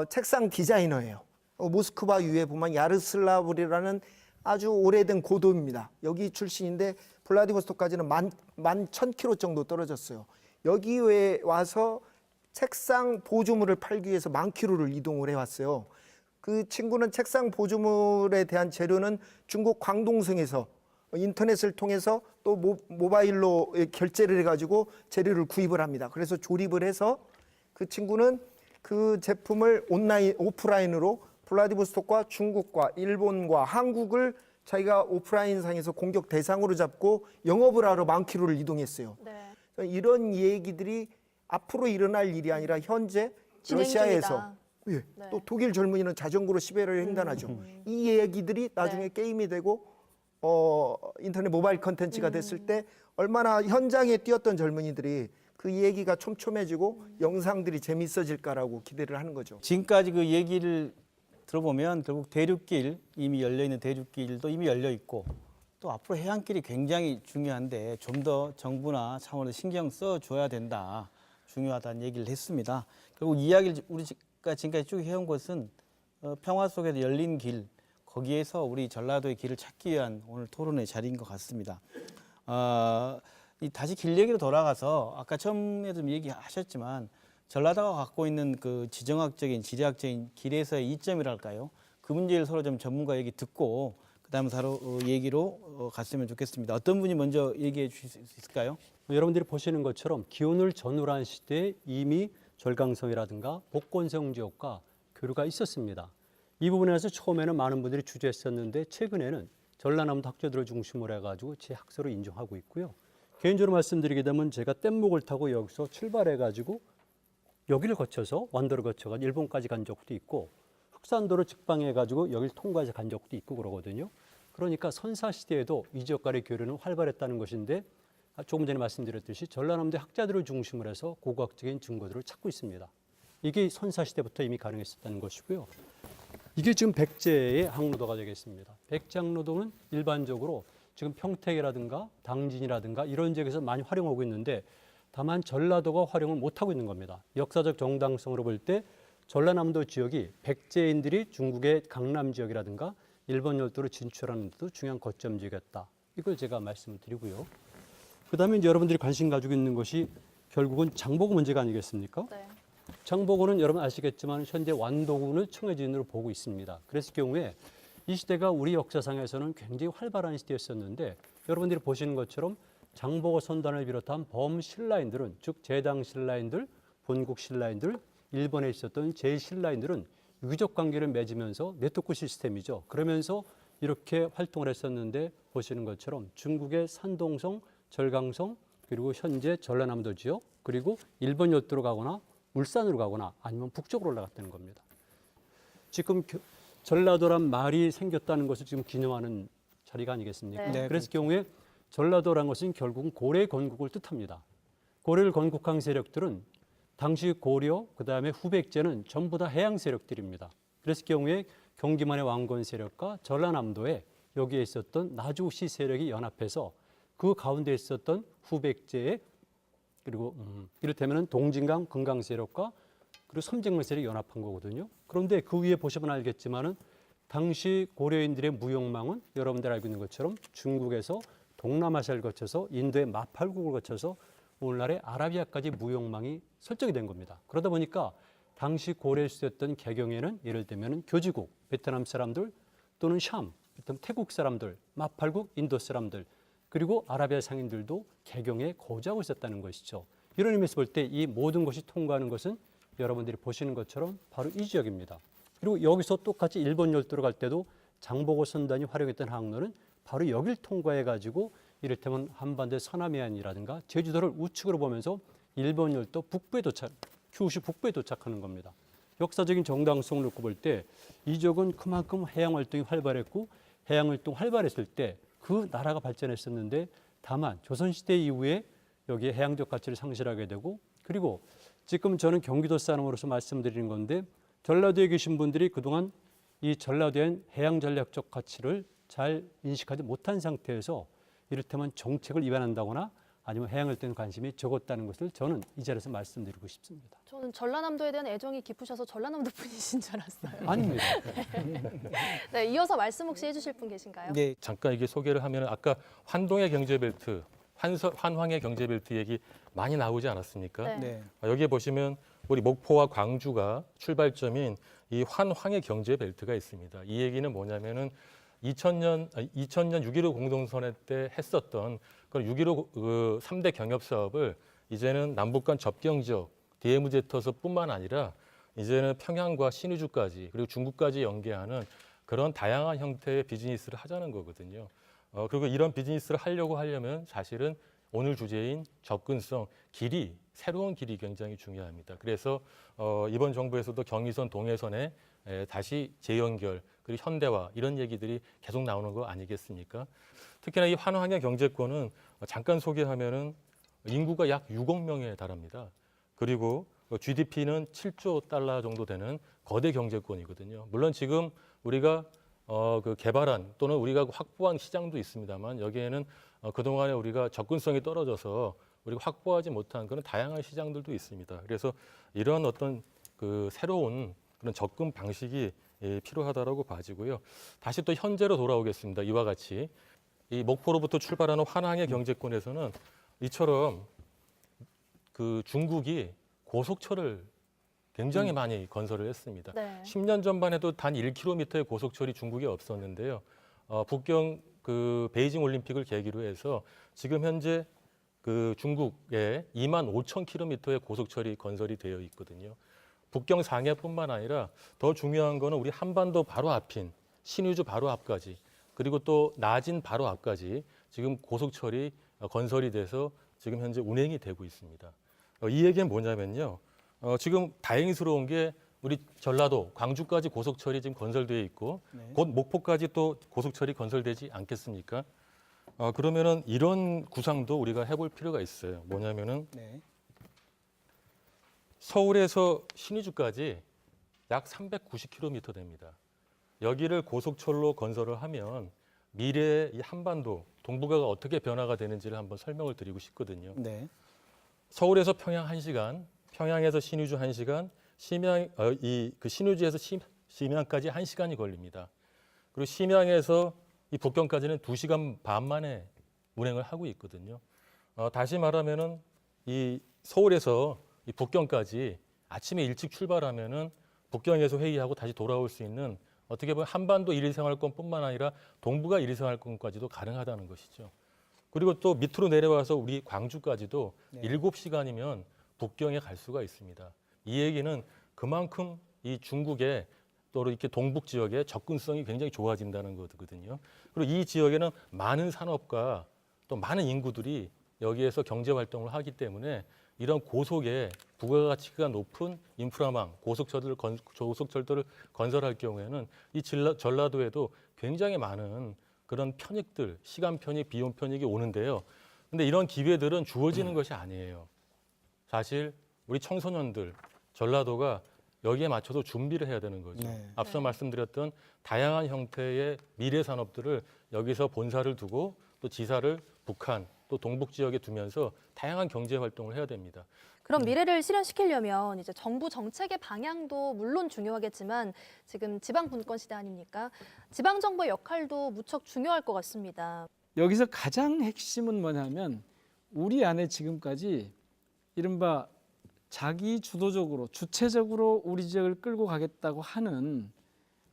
책상 디자이너예요. 모스크바 위에 보면 야르슬라브리라는 아주 오래된 고도입니다. 여기 출신인데 블라디보스톡까지는 11,000km 정도 떨어졌어요. 여기에 와서 책상 보조물을 팔기 위해서 10,000km를 이동을 해왔어요. 그 친구는 책상 보조물에 대한 재료는 중국 광동성에서 인터넷을 통해서 또 모바일로 결제를 해가지고 재료를 구입을 합니다. 그래서 조립을 해서 그 친구는 그 제품을 오프라인으로 블라디보스톡과 중국과 일본과 한국을 자기가 오프라인상에서 공격 대상으로 잡고 영업을 하러 10,000km를 이동했어요. 네. 이런 얘기들이 앞으로 일어날 일이 아니라 현재 러시아에서 예, 또 독일 젊은이는 자전거로 시베리아를 횡단하죠. 이 얘기들이 나중에 게임이 되고 인터넷 모바일 컨텐츠가 됐을 때 얼마나 현장에 뛰었던 젊은이들이 그 얘기가 촘촘해지고 영상들이 재밌어질까라고 기대를 하는 거죠. 지금까지 그 얘기를 들어보면 결국 대륙길, 이미 열려있는 대륙길도 이미 열려 있고 또 앞으로 해안길이 굉장히 중요한데 좀 더 정부나 차원에서 신경 써줘야 된다. 중요하다는 얘기를 했습니다. 결국 이야기를 우리가 지금까지 쭉 해온 것은 평화 속에서 열린 길, 거기에서 우리 전라도의 길을 찾기 위한 오늘 토론의 자리인 것 같습니다. 다시 길 얘기로 돌아가서 아까 처음에도 얘기하셨지만 전라도가 갖고 있는 그 지정학적인, 지리학적인 길에서의 이점이랄까요? 그 문제를 서로 좀 전문가 얘기 듣고 그다음 서로 얘기로 갔으면 좋겠습니다. 어떤 분이 먼저 얘기해 주실 수 있을까요? 여러분들이 보시는 것처럼 기온을 전후한 시대에 이미 절강성이라든가 복건성 지역과 교류가 있었습니다. 이 부분에서 처음에는 많은 분들이 주저했었는데 최근에는 전라남도 학자들을 중심으로 해가지고 제 학설을 인정하고 있고요. 개인적으로 말씀드리게 되면 제가 뗏목을 타고 여기서 출발해가지고 여기를 거쳐서 완도를 거쳐가지고 일본까지 간 적도 있고 흑산도를 직방해가지고 여기를 통과해서 간 적도 있고 그러거든요. 그러니까 선사시대에도 이 지역 간의 교류는 활발했다는 것인데 조금 전에 말씀드렸듯이 전라남도 학자들을 중심으로 해서 고고학적인 증거들을 찾고 있습니다. 이게 선사시대부터 이미 가능했었다는 것이고요. 이게 지금 백제의 항로도가 되겠습니다. 백제 항로도는 일반적으로 지금 평택이라든가 당진이라든가 이런 지역에서 많이 활용하고 있는데 다만 전라도가 활용을 못하고 있는 겁니다. 역사적 정당성으로 볼 때 전라남도 지역이 백제인들이 중국의 강남 지역이라든가 일본 열도로 진출하는 데도 중요한 거점 지역이었다. 이걸 제가 말씀을 드리고요. 그다음에 이제 여러분들이 관심 가지고 있는 것이 결국은 장보고 문제가 아니겠습니까? 네. 장보고는 여러분 아시겠지만 현재 완도군을 청해진으로 보고 있습니다. 그랬을 경우에 이 시대가 우리 역사상에서는 굉장히 활발한 시대였었는데 여러분들이 보시는 것처럼 장보고 선단을 비롯한 범신라인들은 즉 제당 신라인들, 본국 신라인들, 일본에 있었던 제신라인들은 유기적 관계를 맺으면서 네트워크 시스템이죠. 그러면서 이렇게 활동을 했었는데 보시는 것처럼 중국의 산동성, 절강성, 그리고 현재 전라남도 지역, 그리고 일본 열도로 가거나 울산으로 가거나 아니면 북쪽으로 올라갔다는 겁니다. 지금 전라도란 말이 생겼다는 것을 지금 기념하는 자리가 아니겠습니까? 네. 그랬을 경우에 전라도란 것은 결국은 고려 건국을 뜻합니다. 고려를 건국한 세력들은 당시 고려, 그다음에 후백제는 전부 다 해양 세력들입니다. 그랬을 경우에 경기만의 왕건 세력과 전라남도에 여기에 있었던 나주시 세력이 연합해서 그 가운데 있었던 후백제의 그리고 이를테면 동진강 금강 세력과 그리고 섬진강 세력이 연합한 거거든요. 그런데 그 위에 보시면 알겠지만은 당시 고려인들의 무역망은 여러분들 알고 있는 것처럼 중국에서 동남아시아를 거쳐서 인도의 마팔국을 거쳐서 오늘날의 아라비아까지 무역망이 설정이 된 겁니다. 그러다 보니까 당시 고려에 쓰였던 개경에는 예를 들면 교지국, 베트남 사람들 또는 샴, 태국 사람들, 마팔국, 인도 사람들 그리고 아라비아 상인들도 개경에 거주하고 있었다는 것이죠. 이런 의미에서 볼 때 이 모든 것이 통과하는 것은 여러분들이 보시는 것처럼 바로 이 지역입니다. 그리고 여기서 똑같이 일본 열도로 갈 때도 장보고 선단이 활용했던 항로는 바로 여길 통과해가지고 이를테면 한반도의 서남해안이라든가 제주도를 우측으로 보면서 일본 열도 북부에 도착, 큐슈 북부에 도착하는 겁니다. 역사적인 정당성을 놓고 볼 때 이 지역은 그만큼 해양 활동이 활발했고 해양 활동 활발했을 때 그 나라가 발전했었는데 다만 조선시대 이후에 여기에 해양적 가치를 상실하게 되고 그리고 지금 저는 경기도 사람으로서 말씀드리는 건데 전라도에 계신 분들이 그동안 이 전라도의 해양 전략적 가치를 잘 인식하지 못한 상태에서 이를테면 정책을 위반한다거나 아니면 해양에 대한 관심이 적었다는 것을 저는 이 자리에서 말씀드리고 싶습니다. 저는 전라남도에 대한 애정이 깊으셔서 전라남도 분이신 줄 알았어요. 아닙니다. 네, 이어서 말씀 혹시 해주실 분 계신가요? 네. 잠깐 이게 소개를 하면 아까 환동의 경제벨트, 환황의 경제벨트 얘기 많이 나오지 않았습니까? 네. 여기에 보시면 우리 목포와 광주가 출발점인 이 환황의 경제벨트가 있습니다. 이 얘기는 뭐냐면은 2000년 6.15 공동선언 때 했었던 그런 6.15 3대 경협 사업을 이제는 남북 간 접경 지역 DMZ터서뿐만 아니라 이제는 평양과 신의주까지 그리고 중국까지 연계하는 그런 다양한 형태의 비즈니스를 하자는 거거든요. 그리고 이런 비즈니스를 하려면 사실은 오늘 주제인 접근성, 길이, 새로운 길이 굉장히 중요합니다. 그래서 이번 정부에서도 경의선, 동해선에 다시 재연결, 그리고 현대화 이런 얘기들이 계속 나오는 거 아니겠습니까? 특히나 이 환황의 경제권은 잠깐 소개하면은 인구가 약 6억 명에 달합니다. 그리고 GDP는 7조 달러 정도 되는 거대 경제권이거든요. 물론 지금 우리가 그 개발한 또는 우리가 확보한 시장도 있습니다만 여기에는 그동안에 우리가 접근성이 떨어져서 우리가 확보하지 못한 그런 다양한 시장들도 있습니다. 그래서 이런 어떤 그 새로운 그런 접근 방식이 필요하다라고 봐지고요. 다시 또 현재로 돌아오겠습니다. 이와 같이 이 목포로부터 출발하는 환항의 경제권에서는 이처럼 그 중국이 고속철을 굉장히 많이 건설을 했습니다. 네. 10년 전만 해도 단 1km의 고속철이 중국에 없었는데요. 북경 그 베이징 올림픽을 계기로 해서 지금 현재 그 중국에 25,000km의 고속철이 건설이 되어 있거든요. 북경 상해뿐만 아니라 더 중요한 거는 우리 한반도 바로 앞인 신의주 바로 앞까지 그리고 또 나진 바로 앞까지 지금 고속철이 건설이 돼서 지금 현재 운행이 되고 있습니다. 이 얘기는 뭐냐면요. 지금 다행스러운 게 우리 전라도, 광주까지 고속철이 지금 건설되어 있고 곧 목포까지 또 고속철이 건설되지 않겠습니까? 그러면은 이런 구상도 우리가 해볼 필요가 있어요. 뭐냐면은 서울에서 신의주까지 약 390km 됩니다. 여기를 고속철로 건설을 하면 미래의 이 한반도, 동북아가 어떻게 변화가 되는지를 한번 설명을 드리고 싶거든요. 네. 서울에서 평양 1시간, 평양에서 신의주 1시간, 그 신의주에서 심양까지 1시간이 걸립니다. 그리고 심양에서 이 북경까지는 2시간 반 만에 운행을 하고 있거든요. 다시 말하면은 이 서울에서 이 북경까지 아침에 일찍 출발하면은 북경에서 회의하고 다시 돌아올 수 있는 어떻게 보면 한반도 1일 생활권뿐만 아니라 동북아 1일 생활권까지도 가능하다는 것이죠. 그리고 또 밑으로 내려와서 우리 광주까지도 7시간이면 북경에 갈 수가 있습니다. 이 얘기는 그만큼 이 중국의 또 이렇게 동북 지역의 접근성이 굉장히 좋아진다는 거거든요. 그리고 이 지역에는 많은 산업과 또 많은 인구들이 여기에서 경제 활동을 하기 때문에 이런 고속의 부가가치가 높은 인프라망, 고속철들을 건설할 경우에는 이 전라도에도 굉장히 많은 그런 편익들, 시간 편익, 비용 편익이 오는데요. 근데 이런 기회들은 주어지는 것이 아니에요. 사실 우리 청소년들, 전라도가 여기에 맞춰서 준비를 해야 되는 거죠. 앞서 말씀드렸던 다양한 형태의 미래 산업들을 여기서 본사를 두고 또 지사를 북한, 또 동북 지역에 두면서 다양한 경제 활동을 해야 됩니다. 그럼 미래를 실현시키려면 이제 정부 정책의 방향도 물론 중요하겠지만 지금 지방 분권 시대 아닙니까? 지방 정부의 역할도 무척 중요할 것 같습니다. 여기서 가장 핵심은 뭐냐면 우리 안에 지금까지 이른바 자기 주도적으로 주체적으로 우리 지역을 끌고 가겠다고 하는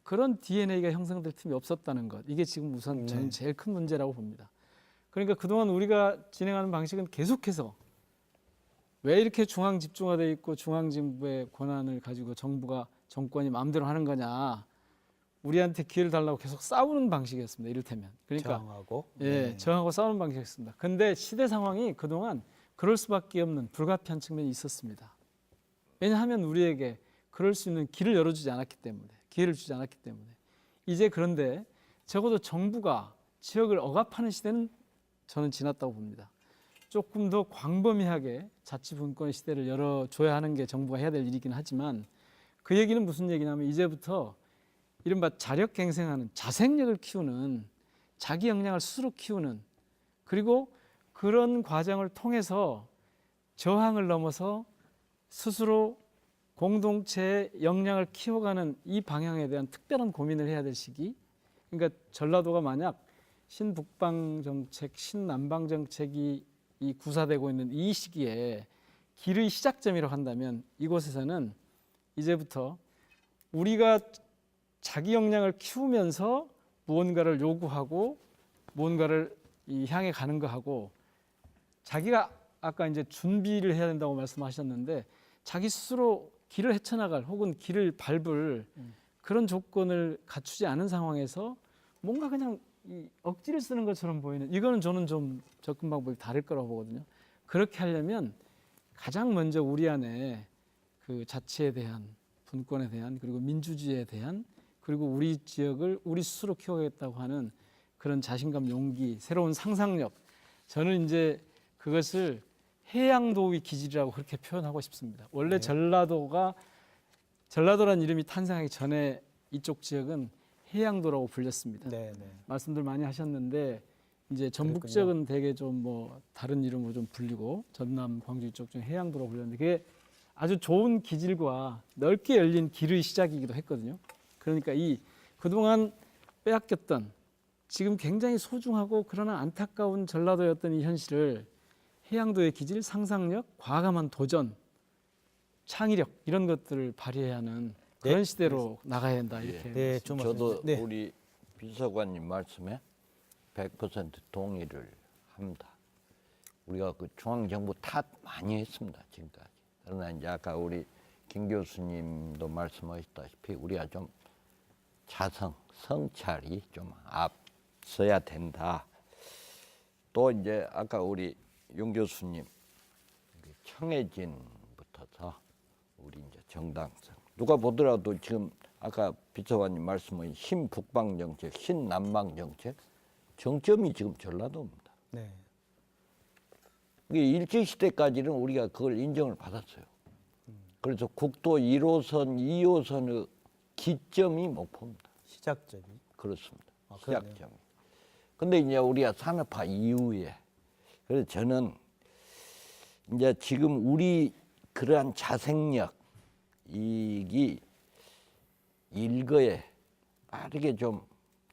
그런 DNA가 형성될 틈이 없었다는 것. 이게 지금 우선 저는 제일 큰 문제라고 봅니다. 그러니까 그동안 우리가 진행하는 방식은 계속해서 왜 이렇게 중앙 집중화돼 있고 중앙정부의 권한을 가지고 정권이 마음대로 하는 거냐. 우리한테 기회를 달라고 계속 싸우는 방식이었습니다. 이를테면. 그러니까 저항하고. 예, 저항하고 싸우는 방식이었습니다. 근데 시대 상황이 그동안 그럴 수밖에 없는 불가피한 측면이 있었습니다. 왜냐하면 우리에게 그럴 수 있는 길을 열어주지 않았기 때문에, 기회를 주지 않았기 때문에. 이제 그런데 적어도 정부가 지역을 억압하는 시대는 저는 지났다고 봅니다. 조금 더 광범위하게 자치분권 시대를 열어줘야 하는 게 정부가 해야 될 일이긴 하지만 그 얘기는 무슨 얘기냐면 이제부터 이른바 자력갱생하는 자생력을 키우는 자기 역량을 스스로 키우는 그리고 그런 과정을 통해서 저항을 넘어서 스스로 공동체의 역량을 키워가는 이 방향에 대한 특별한 고민을 해야 될 시기. 그러니까 전라도가 만약 신북방 정책, 신남방 정책이 이 구사되고 있는 이 시기에 길의 시작점이라고 한다면 이곳에서는 이제부터 우리가 자기 역량을 키우면서 무언가를 요구하고 무언가를 향해 가는 거하고 자기가 아까 이제 준비를 해야 된다고 말씀하셨는데 자기 스스로 길을 헤쳐나갈 혹은 길을 밟을 그런 조건을 갖추지 않은 상황에서 뭔가 그냥 억지를 쓰는 것처럼 보이는 이거는 저는 좀 접근 방법이 다를 거라고 보거든요. 그렇게 하려면 가장 먼저 우리 안에 그 자치에 대한 분권에 대한 그리고 민주주의에 대한 그리고 우리 지역을 우리 스스로 키워야겠다고 하는 그런 자신감, 용기, 새로운 상상력. 저는 이제 그것을 해양도의 기질이라고 그렇게 표현하고 싶습니다. 원래 전라도라는 이름이 탄생하기 전에 이쪽 지역은 해양도라고 불렸습니다. 말씀들 많이 하셨는데 이제 전북 지역은 대개 좀 뭐 다른 이름으로 좀 불리고 전남, 광주 이쪽 중에 해양도라고 불렸는데 그게 아주 좋은 기질과 넓게 열린 길의 시작이기도 했거든요. 그러니까 이 그동안 빼앗겼던 지금 굉장히 소중하고 그러나 안타까운 전라도였던 이 현실을 해양도의 기질, 상상력, 과감한 도전, 창의력 이런 것들을 발휘해야 하는 그런 시대로 나가야 된다 이렇게. 저도 우리 비서관님 말씀에 100% 동의를 합니다. 우리가 그 중앙정부 탓 많이 했습니다 지금까지. 그러나 이제 아까 우리 김 교수님도 말씀하셨다시피 우리가 좀 자성, 성찰이 좀 앞서야 된다. 또 이제 아까 우리 윤 교수님 청해진부터서 우리 이제 정당성 누가 보더라도 지금 아까 비서관님 말씀하신 신북방 정책, 신남방 정책 정점이 지금 전라도입니다. 이게 일제시대까지는 우리가 그걸 인정을 받았어요. 그래서 국도 1호선, 2호선의 기점이 목포입니다. 시작점이? 그렇습니다. 시작점이. 근데 이제 우리가 산업화 이후에 그래서 저는 이제 지금 우리 그러한 자생력 이기 일거에 빠르게 좀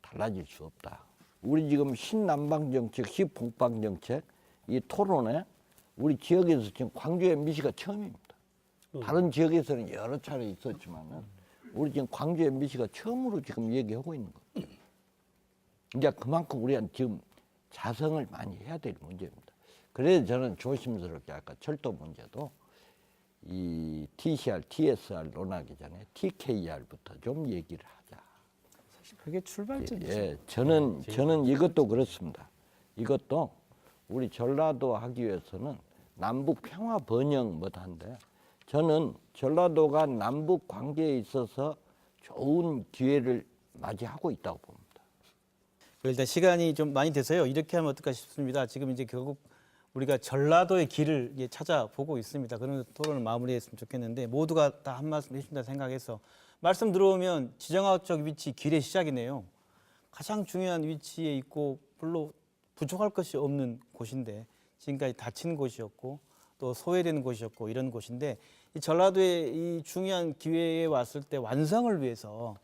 달라질 수 없다. 우리 지금 신남방 정책, 신북방 정책 이 토론에 우리 지역에서 지금 광주 MBC가 처음입니다. 다른 지역에서는 여러 차례 있었지만은 우리 지금 광주 MBC가 처음으로 지금 얘기하고 있는 거예요. 이제 그만큼 우리는 지금 자성을 많이 해야 될 문제입니다. 그래서 저는 조심스럽게 아까 철도 문제도 이 TCR, TSR 논하기 전에 TKR부터 좀 얘기를 하자. 사실 그게 출발점이죠. 예, 저는 이것도 그렇습니다. 이것도 우리 전라도 하기 위해서는 남북 평화 번영 못한데 저는 전라도가 남북 관계에 있어서 좋은 기회를 맞이하고 있다고 봅니다. 일단 시간이 좀 많이 돼서요. 이렇게 하면 어떨까 싶습니다. 지금 이제 결국 우리가 전라도의 길을 찾아보고 있습니다. 그런 토론을 마무리했으면 좋겠는데 모두가 다 한 말씀 해준다 생각해서 말씀 들어오면 지정학적 위치 길의 시작이네요. 가장 중요한 위치에 있고 별로 부족할 것이 없는 곳인데 지금까지 닫힌 곳이었고 또 소외된 곳이었고 이런 곳인데 이 전라도의 이 중요한 기회에 왔을 때 완성을 위해서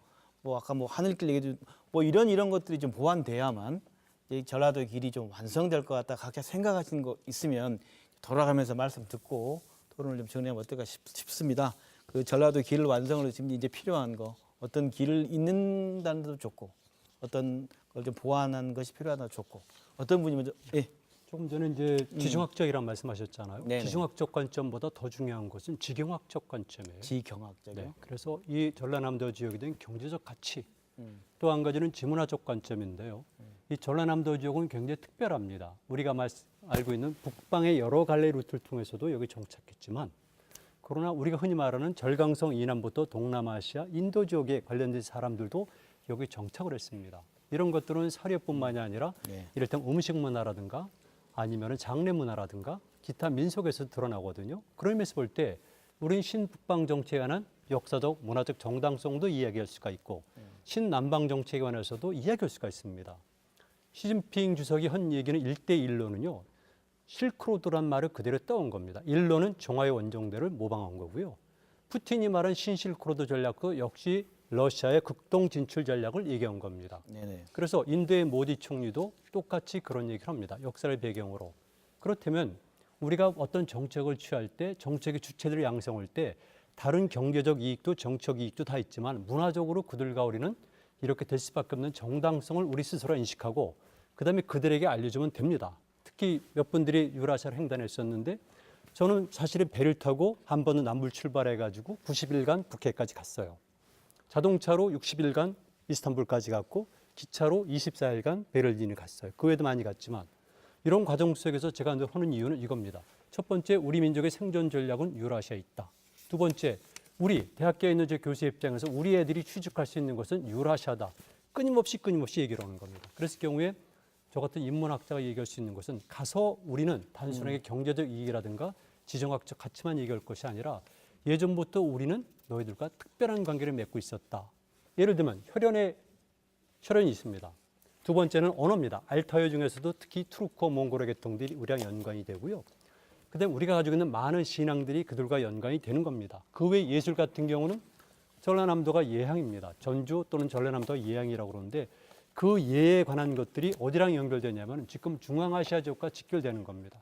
뭐 아까 뭐 하늘길 얘기도 뭐 이런 것들이 좀 보완돼야만 이 전라도의 길이 좀 완성될 것 같다 각자 생각하시는 거 있으면 돌아가면서 말씀 듣고 토론을 좀 정리하면 어떨까 싶습니다. 그 전라도 길 완성으로 지금 이제 필요한 거 어떤 길을 잇는다는 것도 좋고 어떤 걸 좀 보완하는 것이 필요하다 좋고 어떤 분이 먼저 조금 전에 이제 지정학적이란 말씀하셨잖아요. 네네. 지정학적 관점보다 더 중요한 것은 지경학적 관점이에요. 지경학적이요. 네, 그래서 이 전라남도 지역에 대한 경제적 가치, 또 한 가지는 지문화적 관점인데요. 이 전라남도 지역은 굉장히 특별합니다. 우리가 알고 있는 북방의 여러 갈래 루트를 통해서도 여기 정착했지만, 그러나 우리가 흔히 말하는 절강성 이남부터 동남아시아, 인도 지역에 관련된 사람들도 여기 정착을 했습니다. 이런 것들은 사료뿐만이 아니라 이를테면 음식 문화라든가 아니면 장례 문화라든가 기타 민속에서 드러나거든요. 그런 면에서 볼 때 우리는 신북방 정책에 관한 역사적, 문화적 정당성도 이야기할 수가 있고 신남방 정책에 관해서도 이야기할 수가 있습니다. 시진핑 주석이 한 얘기는 1대1로는요. 실크로드란 말을 그대로 떠온 겁니다. 일로는 정화의 원정대를 모방한 거고요. 푸틴이 말한 신실크로드 전략도 역시 러시아의 극동 진출 전략을 얘기한 겁니다. 네네. 그래서 인도의 모디 총리도 똑같이 그런 얘기를 합니다. 역사를 배경으로. 그렇다면 우리가 어떤 정책을 취할 때 정책의 주체들을 양성할 때 다른 경제적 이익도 정책 이익도 다 있지만 문화적으로 그들과 우리는 이렇게 될 수밖에 없는 정당성을 우리 스스로 인식하고 그다음에 그들에게 알려주면 됩니다. 특히 몇 분들이 유라시아를 횡단했었는데 저는 사실은 배를 타고 한 번은 남불 출발해가지고 90일간 북해까지 갔어요. 자동차로 60일간 이스탄불까지 갔고 기차로 24일간 베를린을 갔어요. 그 외에도 많이 갔지만 이런 과정 속에서 제가 늘 하는 이유는 이겁니다. 첫 번째, 우리 민족의 생존 전략은 유라시아에 있다. 두 번째, 우리 대학교에 있는 제 교수의 입장에서 우리 애들이 취직할 수 있는 것은 유라시아다. 끊임없이 얘기를 하는 겁니다. 그랬을 경우에 저 같은 인문학자가 얘기할 수 있는 것은 가서 우리는 단순하게 경제적 이익이라든가 지정학적 가치만 얘기할 것이 아니라 예전부터 우리는 너희들과 특별한 관계를 맺고 있었다. 예를 들면 혈연이 있습니다. 두 번째는 언어입니다. 알타이 중에서도 특히 투르코 몽골어 계통들이 우리랑 연관이 되고요. 그다음에 우리가 가지고 있는 많은 신앙들이 그들과 연관이 되는 겁니다. 그 외 예술 같은 경우는 전라남도가 예향입니다. 전주 또는 전라남도가 예향이라고 그러는데 그 예에 관한 것들이 어디랑 연결되냐면 지금 중앙아시아 지역과 직결되는 겁니다.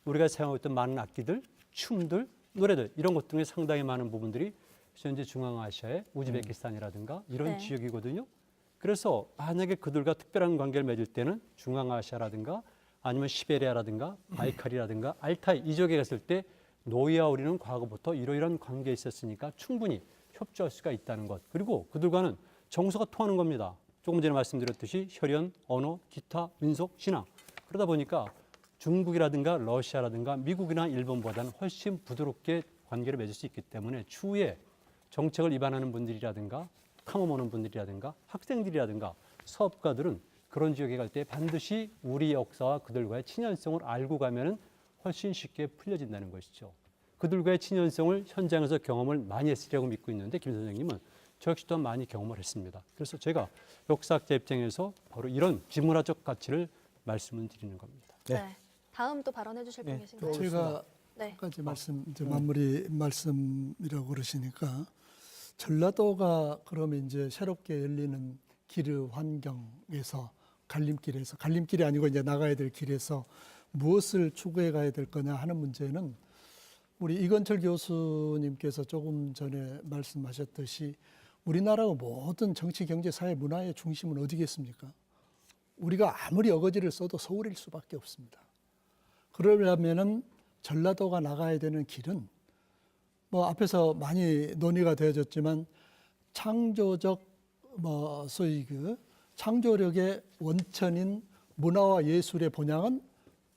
우리가 사용하고 있던 많은 악기들, 춤들, 노래들 이런 것 등의 상당히 많은 부분들이 현재 중앙아시아의 우즈베키스탄이라든가 이런 지역이거든요. 그래서 만약에 그들과 특별한 관계를 맺을 때는 중앙아시아라든가 아니면 시베리아라든가 바이칼이라든가 알타이 이 지역에 갔을 때 노예와 우리는 과거부터 이러이러한 관계에 있었으니까 충분히 협조할 수가 있다는 것. 그리고 그들과는 정서가 통하는 겁니다. 조금 전에 말씀드렸듯이 혈연, 언어, 기타, 민속, 신앙. 그러다 보니까 중국이라든가 러시아라든가 미국이나 일본보다는 훨씬 부드럽게 관계를 맺을 수 있기 때문에 추후에 정책을 위반하는 분들이라든가 탐험 오는 분들이라든가 학생들이라든가 사업가들은 그런 지역에 갈 때 반드시 우리 역사와 그들과의 친연성을 알고 가면은 훨씬 쉽게 풀려진다는 것이죠. 그들과의 친연성을 현장에서 경험을 많이 했으리라고 믿고 있는데 김 선생님은 저 역시 또한 많이 경험을 했습니다. 그래서 제가 역사학자 입장에서 바로 이런 지문화적 가치를 말씀을 드리는 겁니다. 네. 다음 또 발언해 주실 분 계신가요? 제가 까지 말씀 이제 마무리 말씀이라고 그러시니까 전라도가 그러면 이제 새롭게 열리는 길 환경에서 갈림길이 아니고 이제 나가야 될 길에서 무엇을 추구해 가야 될 거냐 하는 문제는 우리 이건철 교수님께서 조금 전에 말씀하셨듯이 우리나라의 모든 정치, 경제, 사회, 문화의 중심은 어디겠습니까? 우리가 아무리 어거지를 써도 서울일 수밖에 없습니다. 그러려면은 전라도가 나가야 되는 길은 뭐 앞에서 많이 논의가 되어졌지만 창조적 소위 창조력의 원천인 문화와 예술의 본향은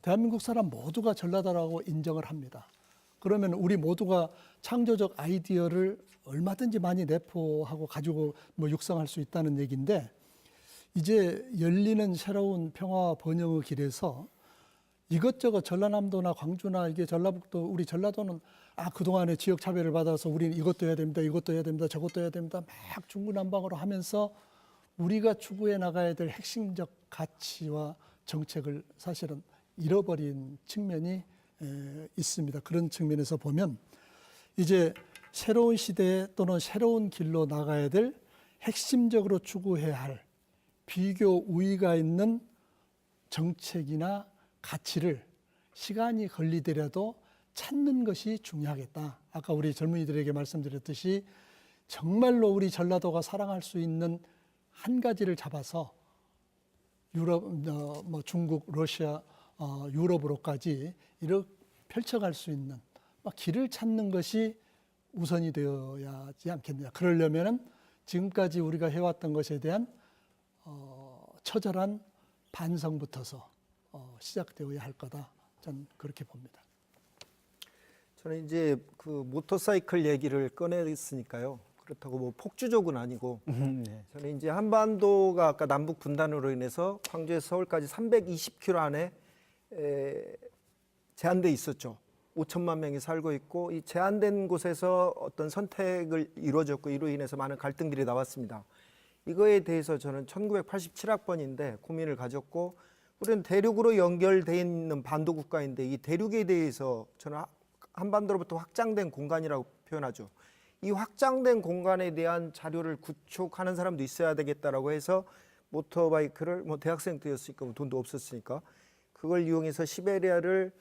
대한민국 사람 모두가 전라도라고 인정을 합니다. 그러면 우리 모두가 창조적 아이디어를 얼마든지 많이 내포하고 가지고 육성할 수 있다는 얘기인데 이제 열리는 새로운 평화와 번영의 길에서 이것저것 전라남도나 광주나 이게 전라북도 우리 전라도는 그동안에 지역 차별을 받아서 우리는 이것도 해야 됩니다. 이것도 해야 됩니다. 저것도 해야 됩니다. 막 중구난방으로 하면서 우리가 추구해 나가야 될 핵심적 가치와 정책을 사실은 잃어버린 측면이 있습니다. 그런 측면에서 보면 이제 새로운 시대 또는 새로운 길로 나가야 될 핵심적으로 추구해야 할 비교 우위가 있는 정책이나 가치를 시간이 걸리더라도 찾는 것이 중요하겠다. 아까 우리 젊은이들에게 말씀드렸듯이 정말로 우리 전라도가 사랑할 수 있는 한 가지를 잡아서 유럽, 중국, 러시아, 유럽으로까지 이렇게 펼쳐갈 수 있는 길을 찾는 것이 우선이 되어야지 않겠느냐. 그러려면은 지금까지 우리가 해왔던 것에 대한 처절한 반성부터서 시작되어야 할 거다. 저는 그렇게 봅니다. 저는 이제 그 모터사이클 얘기를 꺼냈으니까요. 그렇다고 뭐 폭주족은 아니고 저는 이제 한반도가 아까 남북 분단으로 인해서 광주에서 서울까지 320km 안에 제한돼 있었죠. 5천만 명이 살고 있고 이 제한된 곳에서 어떤 선택을 이루어졌고 이로 인해서 많은 갈등들이 나왔습니다. 이거에 대해서 저는 1987학번인데 고민을 가졌고 우리는 대륙으로 연결되어 있는 반도 국가인데 이 대륙에 대해서 저는 한반도로부터 확장된 공간이라고 표현하죠. 이 확장된 공간에 대한 자료를 구축하는 사람도 있어야 되겠다라고 해서 모터바이크를 뭐 대학생 때였으니까 돈도 없었으니까 그걸 이용해서 시베리아를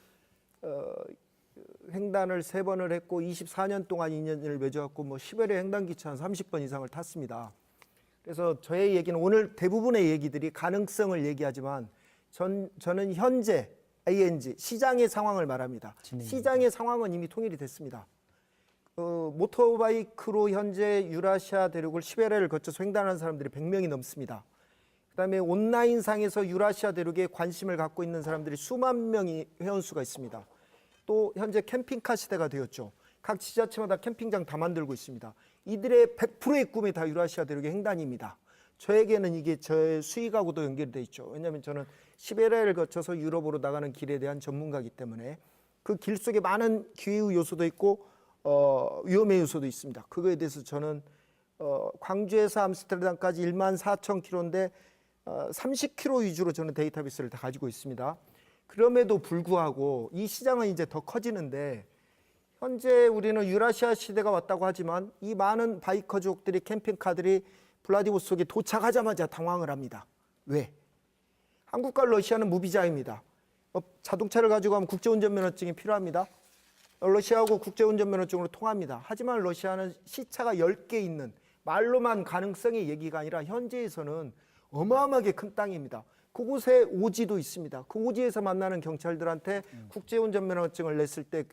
횡단을 3번을 했고 24년 동안 인연을 맺어갖고 뭐 시베리아 횡단 기차 한 30번 이상을 탔습니다. 그래서 저의 얘기는 오늘 대부분의 얘기들이 가능성을 얘기하지만 저는 현재 ING 시장의 상황을 말합니다. 시장의 상황은 이미 통일이 됐습니다. 모터바이크로 현재 유라시아 대륙을 시베리아를 거쳐서 횡단하는 사람들이 100명이 넘습니다. 그다음에 온라인상에서 유라시아 대륙에 관심을 갖고 있는 사람들이 수만 명이 회원수가 있습니다. 또 현재 캠핑카 시대가 되었죠. 각 지자체마다 캠핑장 다 만들고 있습니다. 이들의 100%의 꿈이 다 유라시아 대륙의 횡단입니다. 저에게는 이게 저의 수익하고도 연결돼 있죠. 왜냐하면 저는 시베리아를 거쳐서 유럽으로 나가는 길에 대한 전문가이기 때문에 그 길 속에 많은 기후 요소도 있고 위험의 요소도 있습니다. 그거에 대해서 저는 광주에서 암스테르담까지 14,000km인데 30km 위주로 저는 데이터베이스를 다 가지고 있습니다. 그럼에도 불구하고 이 시장은 이제 더 커지는데 현재 우리는 유라시아 시대가 왔다고 하지만 이 많은 바이커족들이 캠핑카들이 블라디보스톡에 도착하자마자 당황을 합니다. 왜? 한국과 러시아는 무비자입니다. 자동차를 가지고 가면 국제운전면허증이 필요합니다. 러시아하고 국제운전면허증으로 통합니다. 하지만 러시아는 시차가 10개 있는 말로만 가능성의 얘기가 아니라 현재에서는 어마어마하게 큰 땅입니다. 그곳에 오지도 있습니다. 그 오지에서 만나는 경찰들한테 국제운전면허증을 냈을 때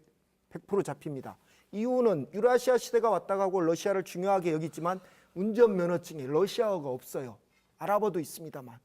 100% 잡힙니다. 이유는 유라시아 시대가 왔다 가고 러시아를 중요하게 여기지만 운전면허증이 러시아어가 없어요. 아랍어도 있습니다만.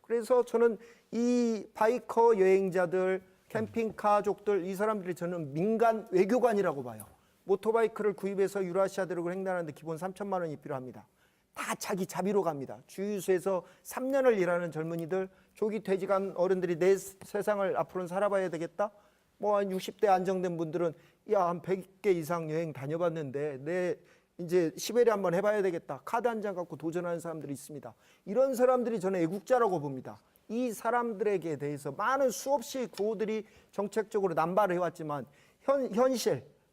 그래서 저는 이 바이커 여행자들, 캠핑카족들 이 사람들이 저는 민간 외교관이라고 봐요. 모터바이크를 구입해서 유라시아 대륙을 횡단하는데 기본 3천만 원이 필요합니다. 다 자기 자비로 갑니다. 주유소에서 3년을 일하는 젊은이들, 조기 퇴직한 어른들이 내 세상을 앞으로는 살아봐야 되겠다. 뭐 한 60대 안정된 분들은 야, 한 100개 이상 여행 다녀봤는데 내 이제 시베리아 한번 해봐야 되겠다. 카드 한 장 갖고 도전하는 사람들이 있습니다. 이런 사람들이 저는 애국자라고 봅니다. 이 사람들에게 대해서 많은 수없이 구호들이 정책적으로 남발을 해왔지만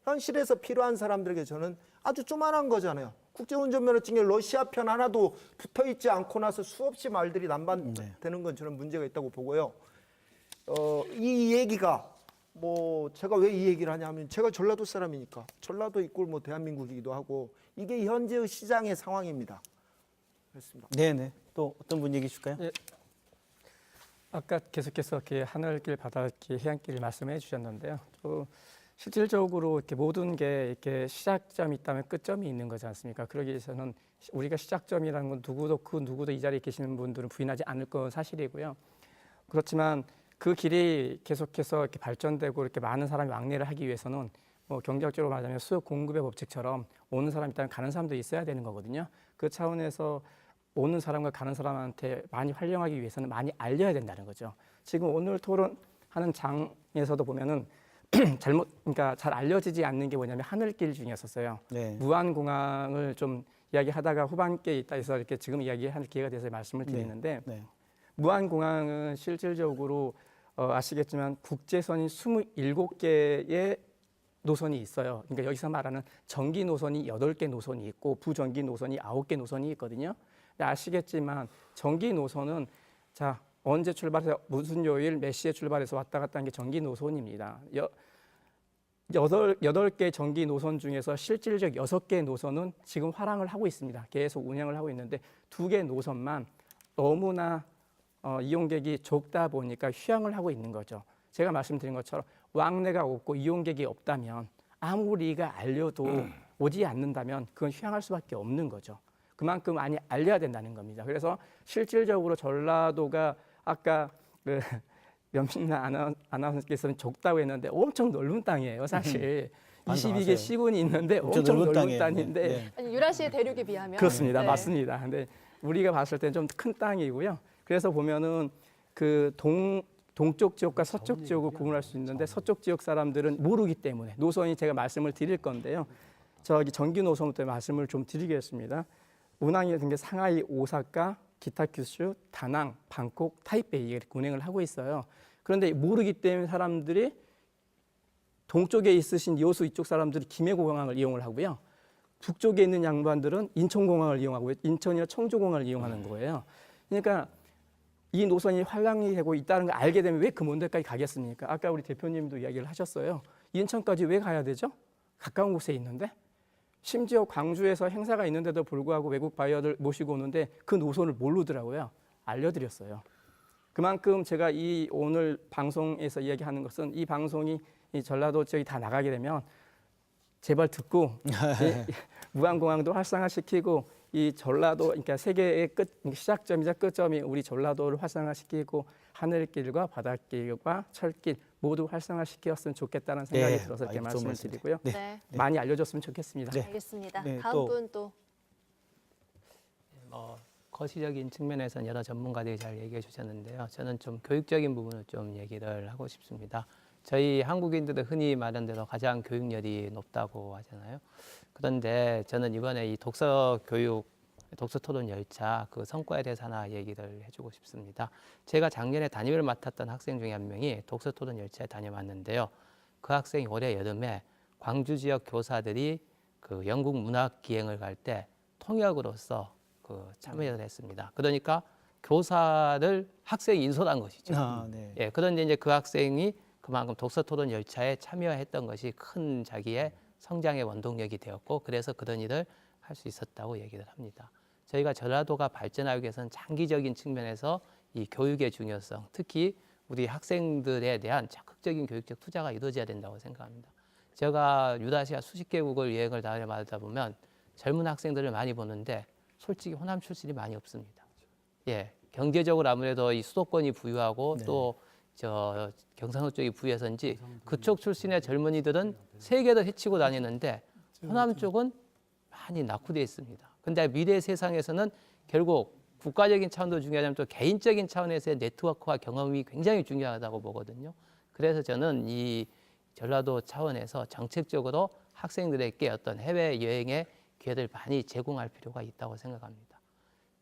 현실에서 필요한 사람들에게 저는 아주 조만한 거잖아요. 국제운전면허증에 러시아 편 하나도 붙어있지 않고 나서 수없이 말들이 남발되는 건 저는 문제가 있다고 보고요. 이 얘기가 뭐 제가 왜 이 얘기를 하냐면 제가 전라도 사람이니까 전라도 있고 뭐 대한민국이기도 하고 이게 현재의 시장의 상황입니다. 그렇습니다. 네네. 또 어떤 분 얘기 주실까요? 예. 아까 계속해서 이렇게 하늘길, 바다길, 해안길 말씀해 주셨는데요. 실질적으로 이렇게 모든 게 이렇게 시작점이 있다면 끝점이 있는 거지 않습니까? 그러기 위해서는 우리가 시작점이라는 건 누구도 이 자리에 계시는 분들은 부인하지 않을 건 사실이고요. 그렇지만 그 길이 계속해서 이렇게 발전되고 이렇게 많은 사람이 왕래를 하기 위해서는 뭐 경제학적으로 말하자면 수요 공급의 법칙처럼 오는 사람이 있다면 가는 사람도 있어야 되는 거거든요. 그 차원에서 오는 사람과 가는 사람한테 많이 활용하기 위해서는 많이 알려야 된다는 거죠. 지금 오늘 토론하는 장에서도 보면은 그러니까 잘 알려지지 않는 게 뭐냐면 하늘길 중이었었어요. 네. 무안공항을 좀 이야기하다가 후반기에 있다 해서 이렇게 지금 이야기할 기회가 돼서 말씀을 드리는데 무안공항은 실질적으로 아시겠지만 국제선이 27개의 노선이 있어요. 그러니까 여기서 말하는 전기 노선이 8개 노선이 있고 부전기 노선이 9개 노선이 있거든요. 아시겠지만 전기 노선은 자 언제 출발해서 무슨 요일 몇 시에 출발해서 왔다 갔다 하는 게 전기 노선입니다. 8개 전기 노선 중에서 실질적 6개 노선은 지금 활항을 하고 있습니다. 계속 운영을 하고 있는데 2개 노선만 너무나 이용객이 적다 보니까 휴양을 하고 있는 거죠. 제가 말씀드린 것처럼 왕래가 없고 이용객이 없다면 아무리가 알려도 오지 않는다면 그건 휴양할 수밖에 없는 거죠. 그만큼 많이 알려야 된다는 겁니다. 그래서 실질적으로 전라도가 아까 그 염신나 아나운서께서는 적다고 했는데 엄청 넓은 땅이에요, 사실. 22개 시군이 있는데 엄청 넓은 땅인데 네. 아니, 유라 씨의 대륙에 비하면 그렇습니다. 네. 맞습니다. 근데 우리가 봤을 때는 좀 큰 땅이고요. 그래서 보면은 그 동쪽 지역과 서쪽 지역을 구분할 수 있는데 서쪽 지역 사람들은 모르기 때문에 노선이 제가 말씀을 드릴 건데요. 저기 정규 노선부터 말씀을 좀 드리겠습니다. 운항이 된 게 상하이, 오사카, 기타 규슈, 다낭, 방콕, 타이베이 이렇게 운행을 하고 있어요. 그런데 모르기 때문에 사람들이 동쪽에 있으신 여수 이쪽 사람들이 김해공항을 이용을 하고요. 북쪽에 있는 양반들은 인천공항을 이용하고요. 인천이나 청주공항을 이용하는 거예요. 그러니까 이 노선이 활랑이 되고 있다는 걸 알게 되면 왜 그 먼 데까지 가겠습니까? 아까 우리 대표님도 이야기를 하셨어요. 인천까지 왜 가야 되죠? 가까운 곳에 있는데. 심지어 광주에서 행사가 있는데도 불구하고 외국 바이어들 모시고 오는데 그 노선을 모르더라고요. 알려드렸어요. 그만큼 제가 이 오늘 방송에서 이야기하는 것은 이 방송이 이 전라도 지역이 다 나가게 되면 제발 듣고 무안공항도 활성화시키고 이 전라도 그러니까 세계의 시작점이자 끝점이 우리 전라도를 활성화시키고 하늘길과 바닷길과 철길 모두 활성화시켰으면 좋겠다는 생각이 들어서 이렇게 말씀을 드리고요. 네. 많이 알려줬으면 좋겠습니다. 알겠습니다. 다음 분 또. 거시적인 측면에서는 여러 전문가들이 잘 얘기해 주셨는데요. 저는 좀 교육적인 부분을 좀 얘기를 하고 싶습니다. 저희 한국인들은 흔히 말하는 대로 가장 교육열이 높다고 하잖아요. 그런데 저는 이번에 이 독서 교육, 독서 토론 열차 그 성과에 대해서 하나 얘기를 해주고 싶습니다. 제가 작년에 담임을 맡았던 학생 중에 한 명이 독서 토론 열차에 다녀왔는데요. 그 학생이 올해 여름에 광주 지역 교사들이 그 영국 문학 기행을 갈 때 통역으로서 그 참여를 했습니다. 그러니까 교사를 학생이 인솔한 것이죠. 예, 그런데 이제 그 학생이 그만큼 독서 토론 열차에 참여했던 것이 큰 자기의 성장의 원동력이 되었고 그래서 그런 일을 할 수 있었다고 얘기를 합니다. 저희가 전라도가 발전하기 위해서는 장기적인 측면에서 이 교육의 중요성, 특히 우리 학생들에 대한 적극적인 교육적 투자가 이루어져야 된다고 생각합니다. 제가 유라시아 수십 개국을 여행을 다녀마다 보면 젊은 학생들을 많이 보는데 솔직히 호남 출신이 많이 없습니다. 예, 경제적으로 아무래도 이 수도권이 부유하고 또 저 경상도 쪽이 부유해서인지 그쪽 출신의 젊은이들은 세계를 헤치고 다니는데 호남 쪽은 많이 낙후되어 있습니다. 근데 미래 세상에서는 결국 국가적인 차원도 중요하지만 또 개인적인 차원에서의 네트워크와 경험이 굉장히 중요하다고 보거든요. 그래서 저는 이 전라도 차원에서 정책적으로 학생들에게 어떤 해외 여행의 기회를 많이 제공할 필요가 있다고 생각합니다.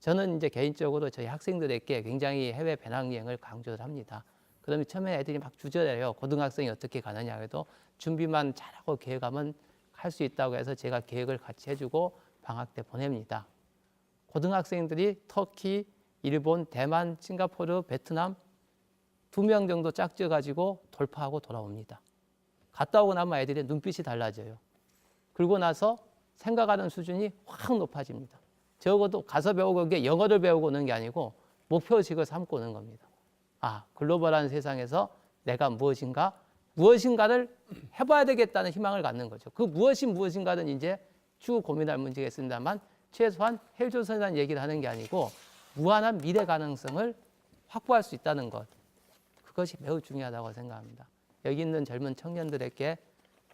저는 이제 개인적으로 저희 학생들에게 굉장히 해외 배낭여행을 강조를 합니다. 그러면 처음에 애들이 막 주저해요. 고등학생이 어떻게 가느냐 해도 준비만 잘하고 계획하면 할 수 있다고 해서 제가 계획을 같이 해주고 방학 때 보냅니다. 고등학생들이 터키, 일본, 대만, 싱가포르, 베트남 2명 정도 짝지어가지고 돌파하고 돌아옵니다. 갔다 오고 나면 애들의 눈빛이 달라져요. 그러고 나서 생각하는 수준이 확 높아집니다. 적어도 가서 배우고 게 영어를 배우고 오는 게 아니고 목표의식을 삼고 오는 겁니다. 아, 글로벌한 세상에서 내가 무엇인가를 해봐야 되겠다는 희망을 갖는 거죠. 그 무엇인가는 이제 쭉 고민할 문제겠습니다만 최소한 헬조선이라는 얘기를 하는 게 아니고 무한한 미래 가능성을 확보할 수 있다는 것. 그것이 매우 중요하다고 생각합니다. 여기 있는 젊은 청년들에게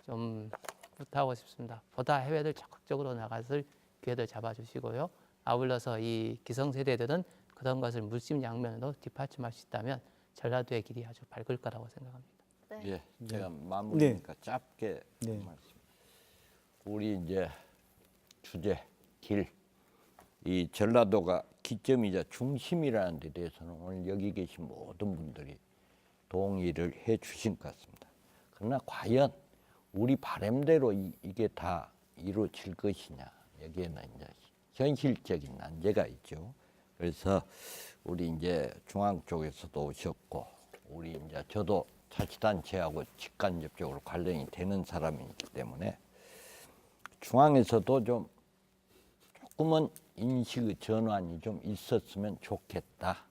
좀 부탁하고 싶습니다. 보다 해외를 적극적으로 나가서 기회를 잡아주시고요. 아울러서 이 기성세대들은 그런 것을 물심양면으로 뒷받침할 수 있다면 전라도의 길이 아주 밝을 거라고 생각합니다. 네. 예, 제가 마무리니까 짧게 말씀. 우리 이제 주제 길, 이 전라도가 기점이자 중심이라는 데 대해서는 오늘 여기 계신 모든 분들이 동의를 해 주신 것 같습니다. 그러나 과연 우리 바람대로 이게 다 이루어질 것이냐, 여기에는 이제 현실적인 난제가 있죠. 그래서 우리 이제 중앙 쪽에서도 오셨고, 우리 이제 저도 자치단체하고 직간접적으로 관련이 되는 사람이기 때문에 중앙에서도 좀 조금은 인식의 전환이 좀 있었으면 좋겠다.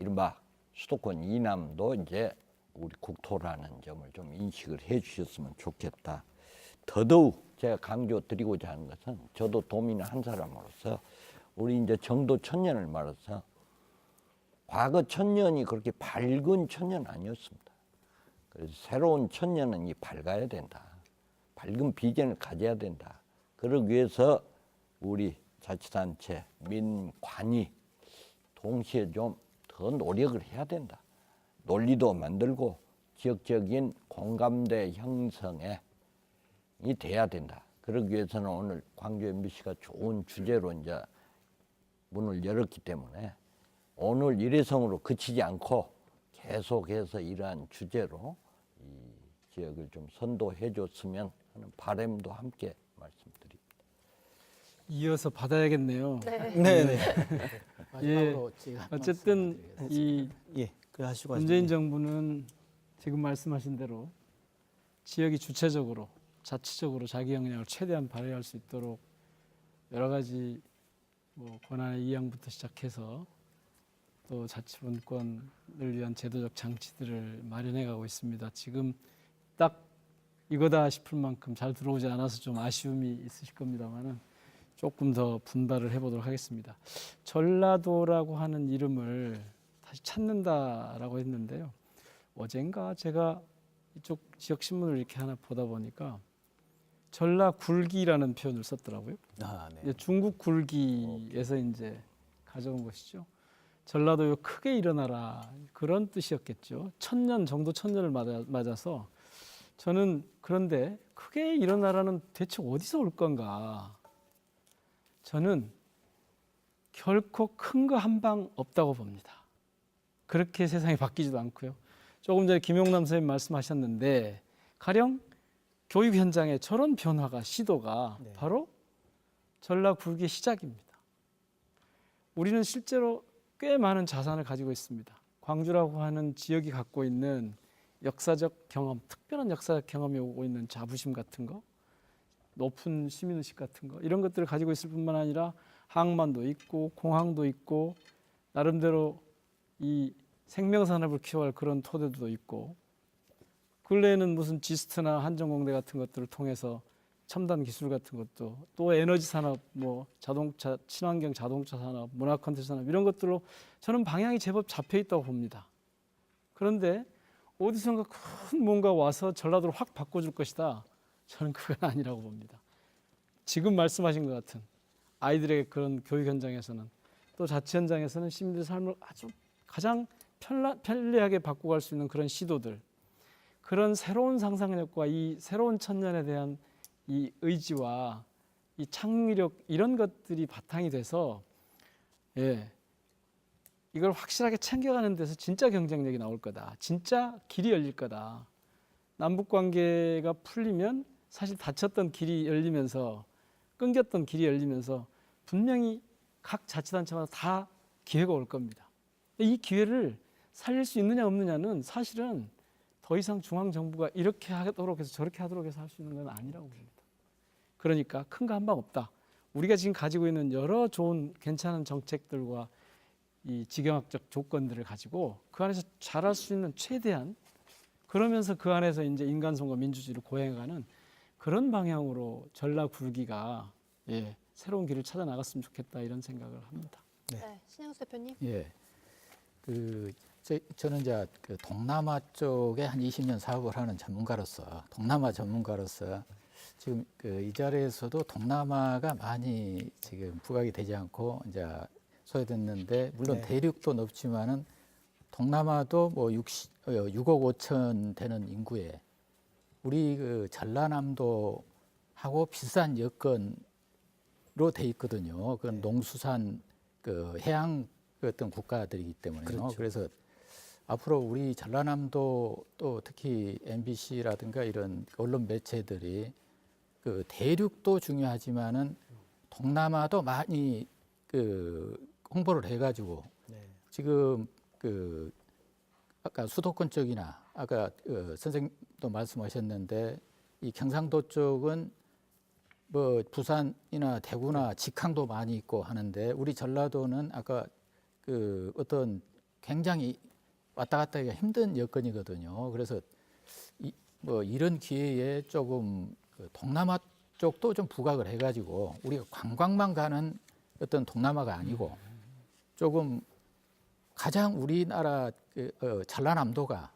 이른바 수도권 이남도 이제 우리 국토라는 점을 좀 인식을 해 주셨으면 좋겠다. 더더욱 제가 강조드리고자 하는 것은 저도 도민 한 사람으로서 우리 이제 정도 천년을 말해서 과거 천년이 그렇게 밝은 천년 아니었습니다. 그래서 새로운 천년은 이 밝아야 된다. 밝은 비전을 가져야 된다. 그러기 위해서 우리 자치단체, 민관이 동시에 좀 더 노력을 해야 된다. 논리도 만들고 지역적인 공감대 형성에 이 돼야 된다. 그러기 위해서는 오늘 광주 MBC가 좋은 주제로 이제 문을 열었기 때문에 오늘 일회성으로 그치지 않고 계속해서 이러한 주제로 이 지역을 좀 선도해 줬으면 하는 바람도 함께 말씀드립니다. 이어서 받아야겠네요. 네. 예, 어쨌든 이 그 하시고 문재인 정부는 지금 말씀하신 대로 지역이 주체적으로 자치적으로 자기 역량을 최대한 발휘할 수 있도록 여러 가지 뭐 권한의 이양부터 시작해서 또 자치분권을 위한 제도적 장치들을 마련해 가고 있습니다. 지금 딱 이거다 싶을 만큼 잘 들어오지 않아서 좀 아쉬움이 있으실 겁니다만은 조금 더 분발을 해보도록 하겠습니다. 전라도라고 하는 이름을 다시 찾는다라고 했는데요. 어젠가 제가 이쪽 지역 신문을 이렇게 하나 보다 보니까 전라굴기라는 표현을 썼더라고요. 네. 중국 굴기에서 이제 가져온 것이죠. 전라도요 크게 일어나라 그런 뜻이었겠죠. 천년 정도 천년을 맞아서 저는 그런데 크게 일어나라는 대체 어디서 올 건가? 저는 결코 큰 거 한 방 없다고 봅니다. 그렇게 세상이 바뀌지도 않고요. 조금 전에 김용남 선생님 말씀하셨는데 가령 교육 현장에 저런 변화가 시도가 바로 전라굴기의 시작입니다. 우리는 실제로 꽤 많은 자산을 가지고 있습니다. 광주라고 하는 지역이 갖고 있는 역사적 경험, 특별한 역사적 경험이 오고 있는 자부심 같은 거, 높은 시민의식 같은 거 이런 것들을 가지고 있을 뿐만 아니라 항만도 있고 공항도 있고 나름대로 이 생명산업을 키워갈 그런 토대도 있고 근래에는 무슨 지스트나 한전공대 같은 것들을 통해서 첨단 기술 같은 것도 또 에너지 산업, 뭐 자동차, 친환경 자동차 산업, 문화 콘텐츠 산업 이런 것들로 저는 방향이 제법 잡혀 있다고 봅니다. 그런데 어디선가 큰 뭔가 와서 전라도를 확 바꿔줄 것이다. 저는 그건 아니라고 봅니다. 지금 말씀하신 것 같은 아이들의 그런 교육 현장에서는 또 자치 현장에서는 시민들의 삶을 아주 가장 편리하게 바꿔갈 수 있는 그런 시도들, 그런 새로운 상상력과 이 새로운 천년에 대한 이 의지와 이 창의력 이런 것들이 바탕이 돼서 이걸 확실하게 챙겨가는 데서 진짜 경쟁력이 나올 거다. 진짜 길이 열릴 거다. 남북 관계가 풀리면 사실 닫혔던 길이 열리면서 끊겼던 길이 열리면서 분명히 각 자치단체마다 다 기회가 올 겁니다. 이 기회를 살릴 수 있느냐 없느냐는 사실은 더 이상 중앙정부가 이렇게 하도록 해서 저렇게 하도록 해서 할 수 있는 건 아니라고 봅니다. 그러니까 큰 거 한 방 없다. 우리가 지금 가지고 있는 여러 좋은 괜찮은 정책들과 이 지경학적 조건들을 가지고 그 안에서 잘할 수 있는 최대한 그러면서 그 안에서 이제 인간성과 민주주의를 고행해가는 그런 방향으로 전라굴기가 새로운 길을 찾아 나갔으면 좋겠다 이런 생각을 합니다. 네, 신양수 대표님. 저는 이제 그 동남아 쪽에 한 20년 사업을 하는 전문가로서 동남아 전문가로서 지금 이 자리에서도 동남아가 많이 지금 부각이 되지 않고 이제 소외됐는데 물론 대륙도 높지만은 동남아도 뭐 6억 5천 되는 인구에 우리 그 전라남도 하고 비슷한 여건으로 돼 있거든요. 그건 농수산 그 해양 어떤 국가들이기 때문에요. 그렇죠. 그래서 앞으로 우리 전라남도 또 특히 MBC라든가 이런 언론 매체들이 그 대륙도 중요하지만은 동남아도 많이 그 홍보를 해가지고 지금 그 아까 수도권 쪽이나 아까 선생님도 말씀하셨는데 이 경상도 쪽은 뭐 부산이나 대구나 직항도 많이 있고 하는데 우리 전라도는 아까 그 어떤 굉장히 왔다 갔다 하기가 힘든 여건이거든요. 그래서 이런 기회에 조금 그 동남아 쪽도 좀 부각을 해가지고 우리가 관광만 가는 어떤 동남아가 아니고 조금 가장 우리나라 전라남도가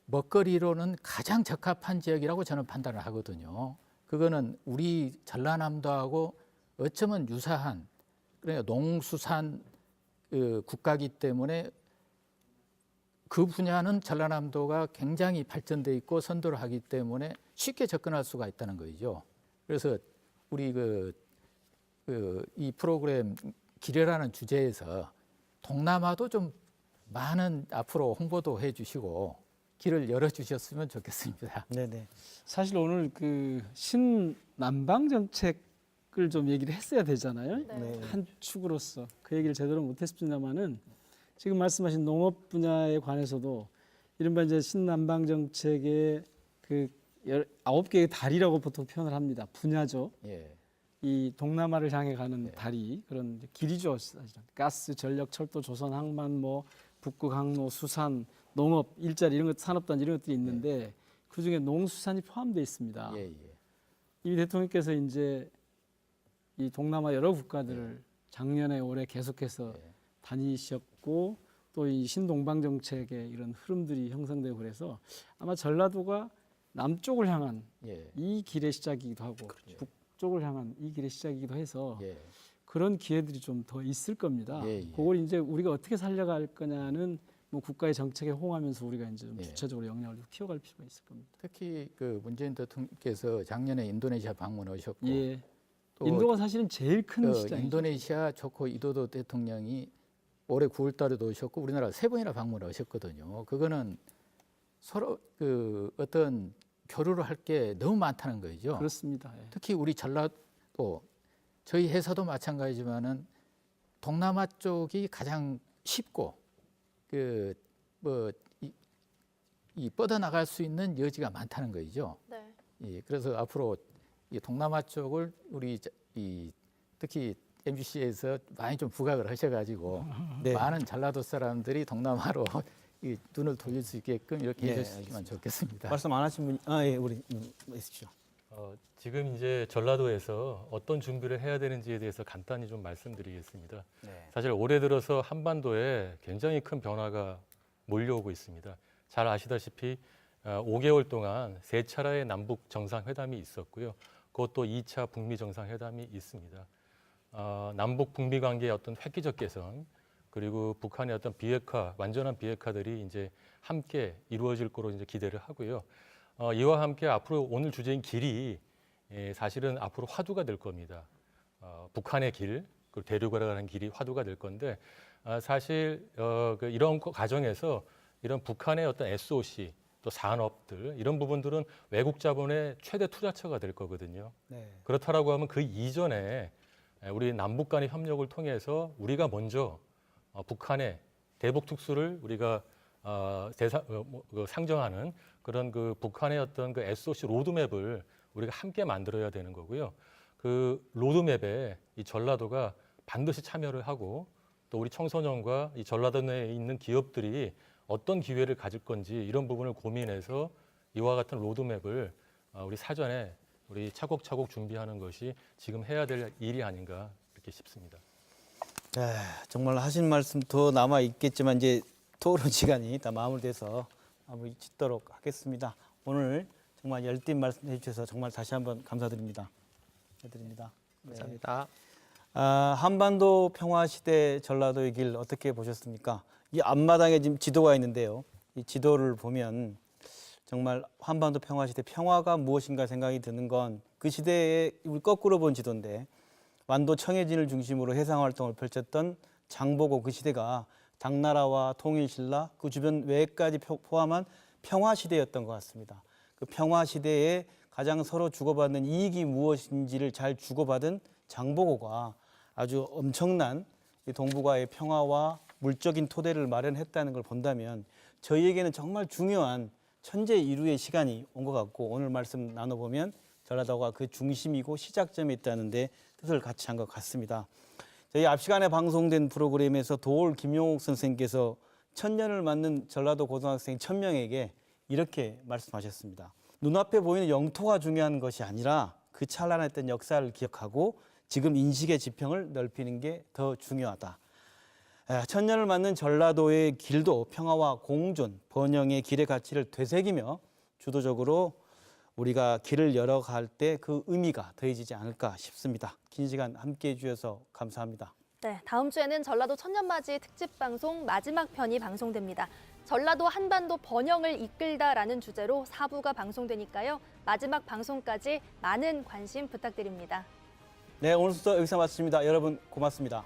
먹거리로는 가장 적합한 지역이라고 저는 판단을 하거든요. 그거는 우리 전라남도하고 어쩌면 유사한 그러니까 농수산 국가이기 때문에 그 분야는 전라남도가 굉장히 발전돼 있고 선도를 하기 때문에 쉽게 접근할 수가 있다는 거죠. 그래서 우리 이 프로그램 기례라는 주제에서 동남아도 좀 많은 앞으로 홍보도 해주시고 길을 열어주셨으면 좋겠습니다. 네네. 사실 오늘 그 신남방 정책을 좀 얘기를 했어야 되잖아요. 네. 한 축으로서 그 얘기를 제대로 못했습니다만은 지금 말씀하신 농업 분야에 관해서도 이른바 이제 신남방 정책의 그 9개의 다리라고 보통 표현을 합니다. 분야죠. 예. 이 동남아를 향해 가는 다리 그런 이제 길이죠. 사실은. 가스, 전력, 철도, 조선, 항만, 뭐 북극 항로, 수산, 농업, 일자리 이런 것, 산업단지 이런 것들이 있는데 그 중에 농수산이 포함되어 있습니다. 예, 예. 이 대통령께서 이제 이 동남아 여러 국가들을 작년에 올해 계속해서 다니셨고 또 이 신동방 정책의 이런 흐름들이 형성되고 그래서 아마 전라도가 남쪽을 향한 이 길의 시작이기도 하고 북쪽을 향한 이 길의 시작이기도 해서 그런 기회들이 좀 더 있을 겁니다. 그걸 이제 우리가 어떻게 살려갈 거냐는 뭐 국가의 정책에 호응하면서 우리가 이제 좀 주체적으로 영향을 좀 키워갈 필요가 있을 겁니다. 특히 그 문재인 대통령께서 작년에 인도네시아 방문하셨고 또 인도가 사실은 제일 큰 시장이죠. 인도네시아 조코 위도도 대통령이 올해 9월 달에도 오셨고 우리나라 3번이나 방문하셨거든요. 그거는 서로 그 어떤 교류를 할 게 너무 많다는 거죠. 그렇습니다. 특히 우리 전라도 저희 회사도 마찬가지지만은 동남아 쪽이 가장 쉽고 그 뭐 이 뻗어 나갈 수 있는 여지가 많다는 거죠. 네. 예, 그래서 앞으로 이 동남아 쪽을 우리 특히 MBC에서 많이 좀 부각을 하셔가지고 많은 전라도 사람들이 동남아로 이 눈을 돌릴 수 있게끔 이렇게 해주시면 좋겠습니다. 말씀 안 하신 분이 우리 있으시죠. 지금 이제 전라도에서 어떤 준비를 해야 되는지에 대해서 간단히 좀 말씀드리겠습니다. 사실 올해 들어서 한반도에 굉장히 큰 변화가 몰려오고 있습니다. 잘 아시다시피 5개월 동안 3차례의 남북 정상회담이 있었고요. 그것도 2차 북미 정상회담이 있습니다. 남북 북미 관계의 어떤 획기적 개선 그리고 북한의 어떤 비핵화, 완전한 비핵화들이 이제 함께 이루어질 거로 이제 기대를 하고요. 이와 함께 앞으로 오늘 주제인 길이 사실은 앞으로 화두가 될 겁니다. 북한의 길, 그리고 대륙으로 가는 길이 화두가 될 건데 사실 이런 과정에서 이런 북한의 어떤 SOC 또 산업들 이런 부분들은 외국 자본의 최대 투자처가 될 거거든요. 그렇다라고 하면 그 이전에 우리 남북 간의 협력을 통해서 우리가 먼저 북한의 대북 특수를 우리가 상정하는 그런 그 북한의 어떤 그 SOC 로드맵을 우리가 함께 만들어야 되는 거고요. 그 로드맵에 이 전라도가 반드시 참여를 하고 또 우리 청소년과 이 전라도 내에 있는 기업들이 어떤 기회를 가질 건지 이런 부분을 고민해서 이와 같은 로드맵을 우리 사전에 우리 차곡차곡 준비하는 것이 지금 해야 될 일이 아닌가 이렇게 싶습니다. 네, 정말 하신 말씀 더 남아 있겠지만 이제 토론 시간이 다 마무리돼서 마무리 짓도록 하겠습니다. 오늘 정말 열띤 말씀해 주셔서 정말 다시 한번 감사드립니다. 해드립니다. 감사합니다. 한반도 평화 시대 전라도의 길 어떻게 보셨습니까? 이 앞마당에 지금 지도가 있는데요. 이 지도를 보면 정말 한반도 평화 시대 평화가 무엇인가 생각이 드는 건 그 시대에 우리 거꾸로 본 지도인데 완도 청해진을 중심으로 해상 활동을 펼쳤던 장보고 그 시대가 당나라와 통일신라 그 주변 외까지 포함한 평화 시대였던 것 같습니다. 그 평화 시대에 가장 서로 주고받는 이익이 무엇인지를 잘 주고받은 장보고가 아주 엄청난 동북아의 평화와 물적인 토대를 마련했다는 걸 본다면 저희에게는 정말 중요한 천재 이루의 시간이 온 것 같고 오늘 말씀 나눠보면 전라도가 그 중심이고 시작점에 있다는 데 뜻을 같이 한 것 같습니다. 저희 앞 시간에 방송된 프로그램에서 도올 김용옥 선생님께서 천년을 맞는 전라도 고등학생 1000명에게 이렇게 말씀하셨습니다. 눈앞에 보이는 영토가 중요한 것이 아니라 그 찬란했던 역사를 기억하고 지금 인식의 지평을 넓히는 게 더 중요하다. 천년을 맞는 전라도의 길도 평화와 공존, 번영의 길의 가치를 되새기며 주도적으로 우리가 길을 열어갈 때 그 의미가 더해지지 않을까 싶습니다. 긴 시간 함께해 주셔서 감사합니다. 네, 다음 주에는 전라도 천년맞이 특집 방송 마지막 편이 방송됩니다. 전라도 한반도 번영을 이끌다라는 주제로 4부가 방송되니까요. 마지막 방송까지 많은 관심 부탁드립니다. 네, 오늘 순서 여기서 마칩니다. 여러분 고맙습니다.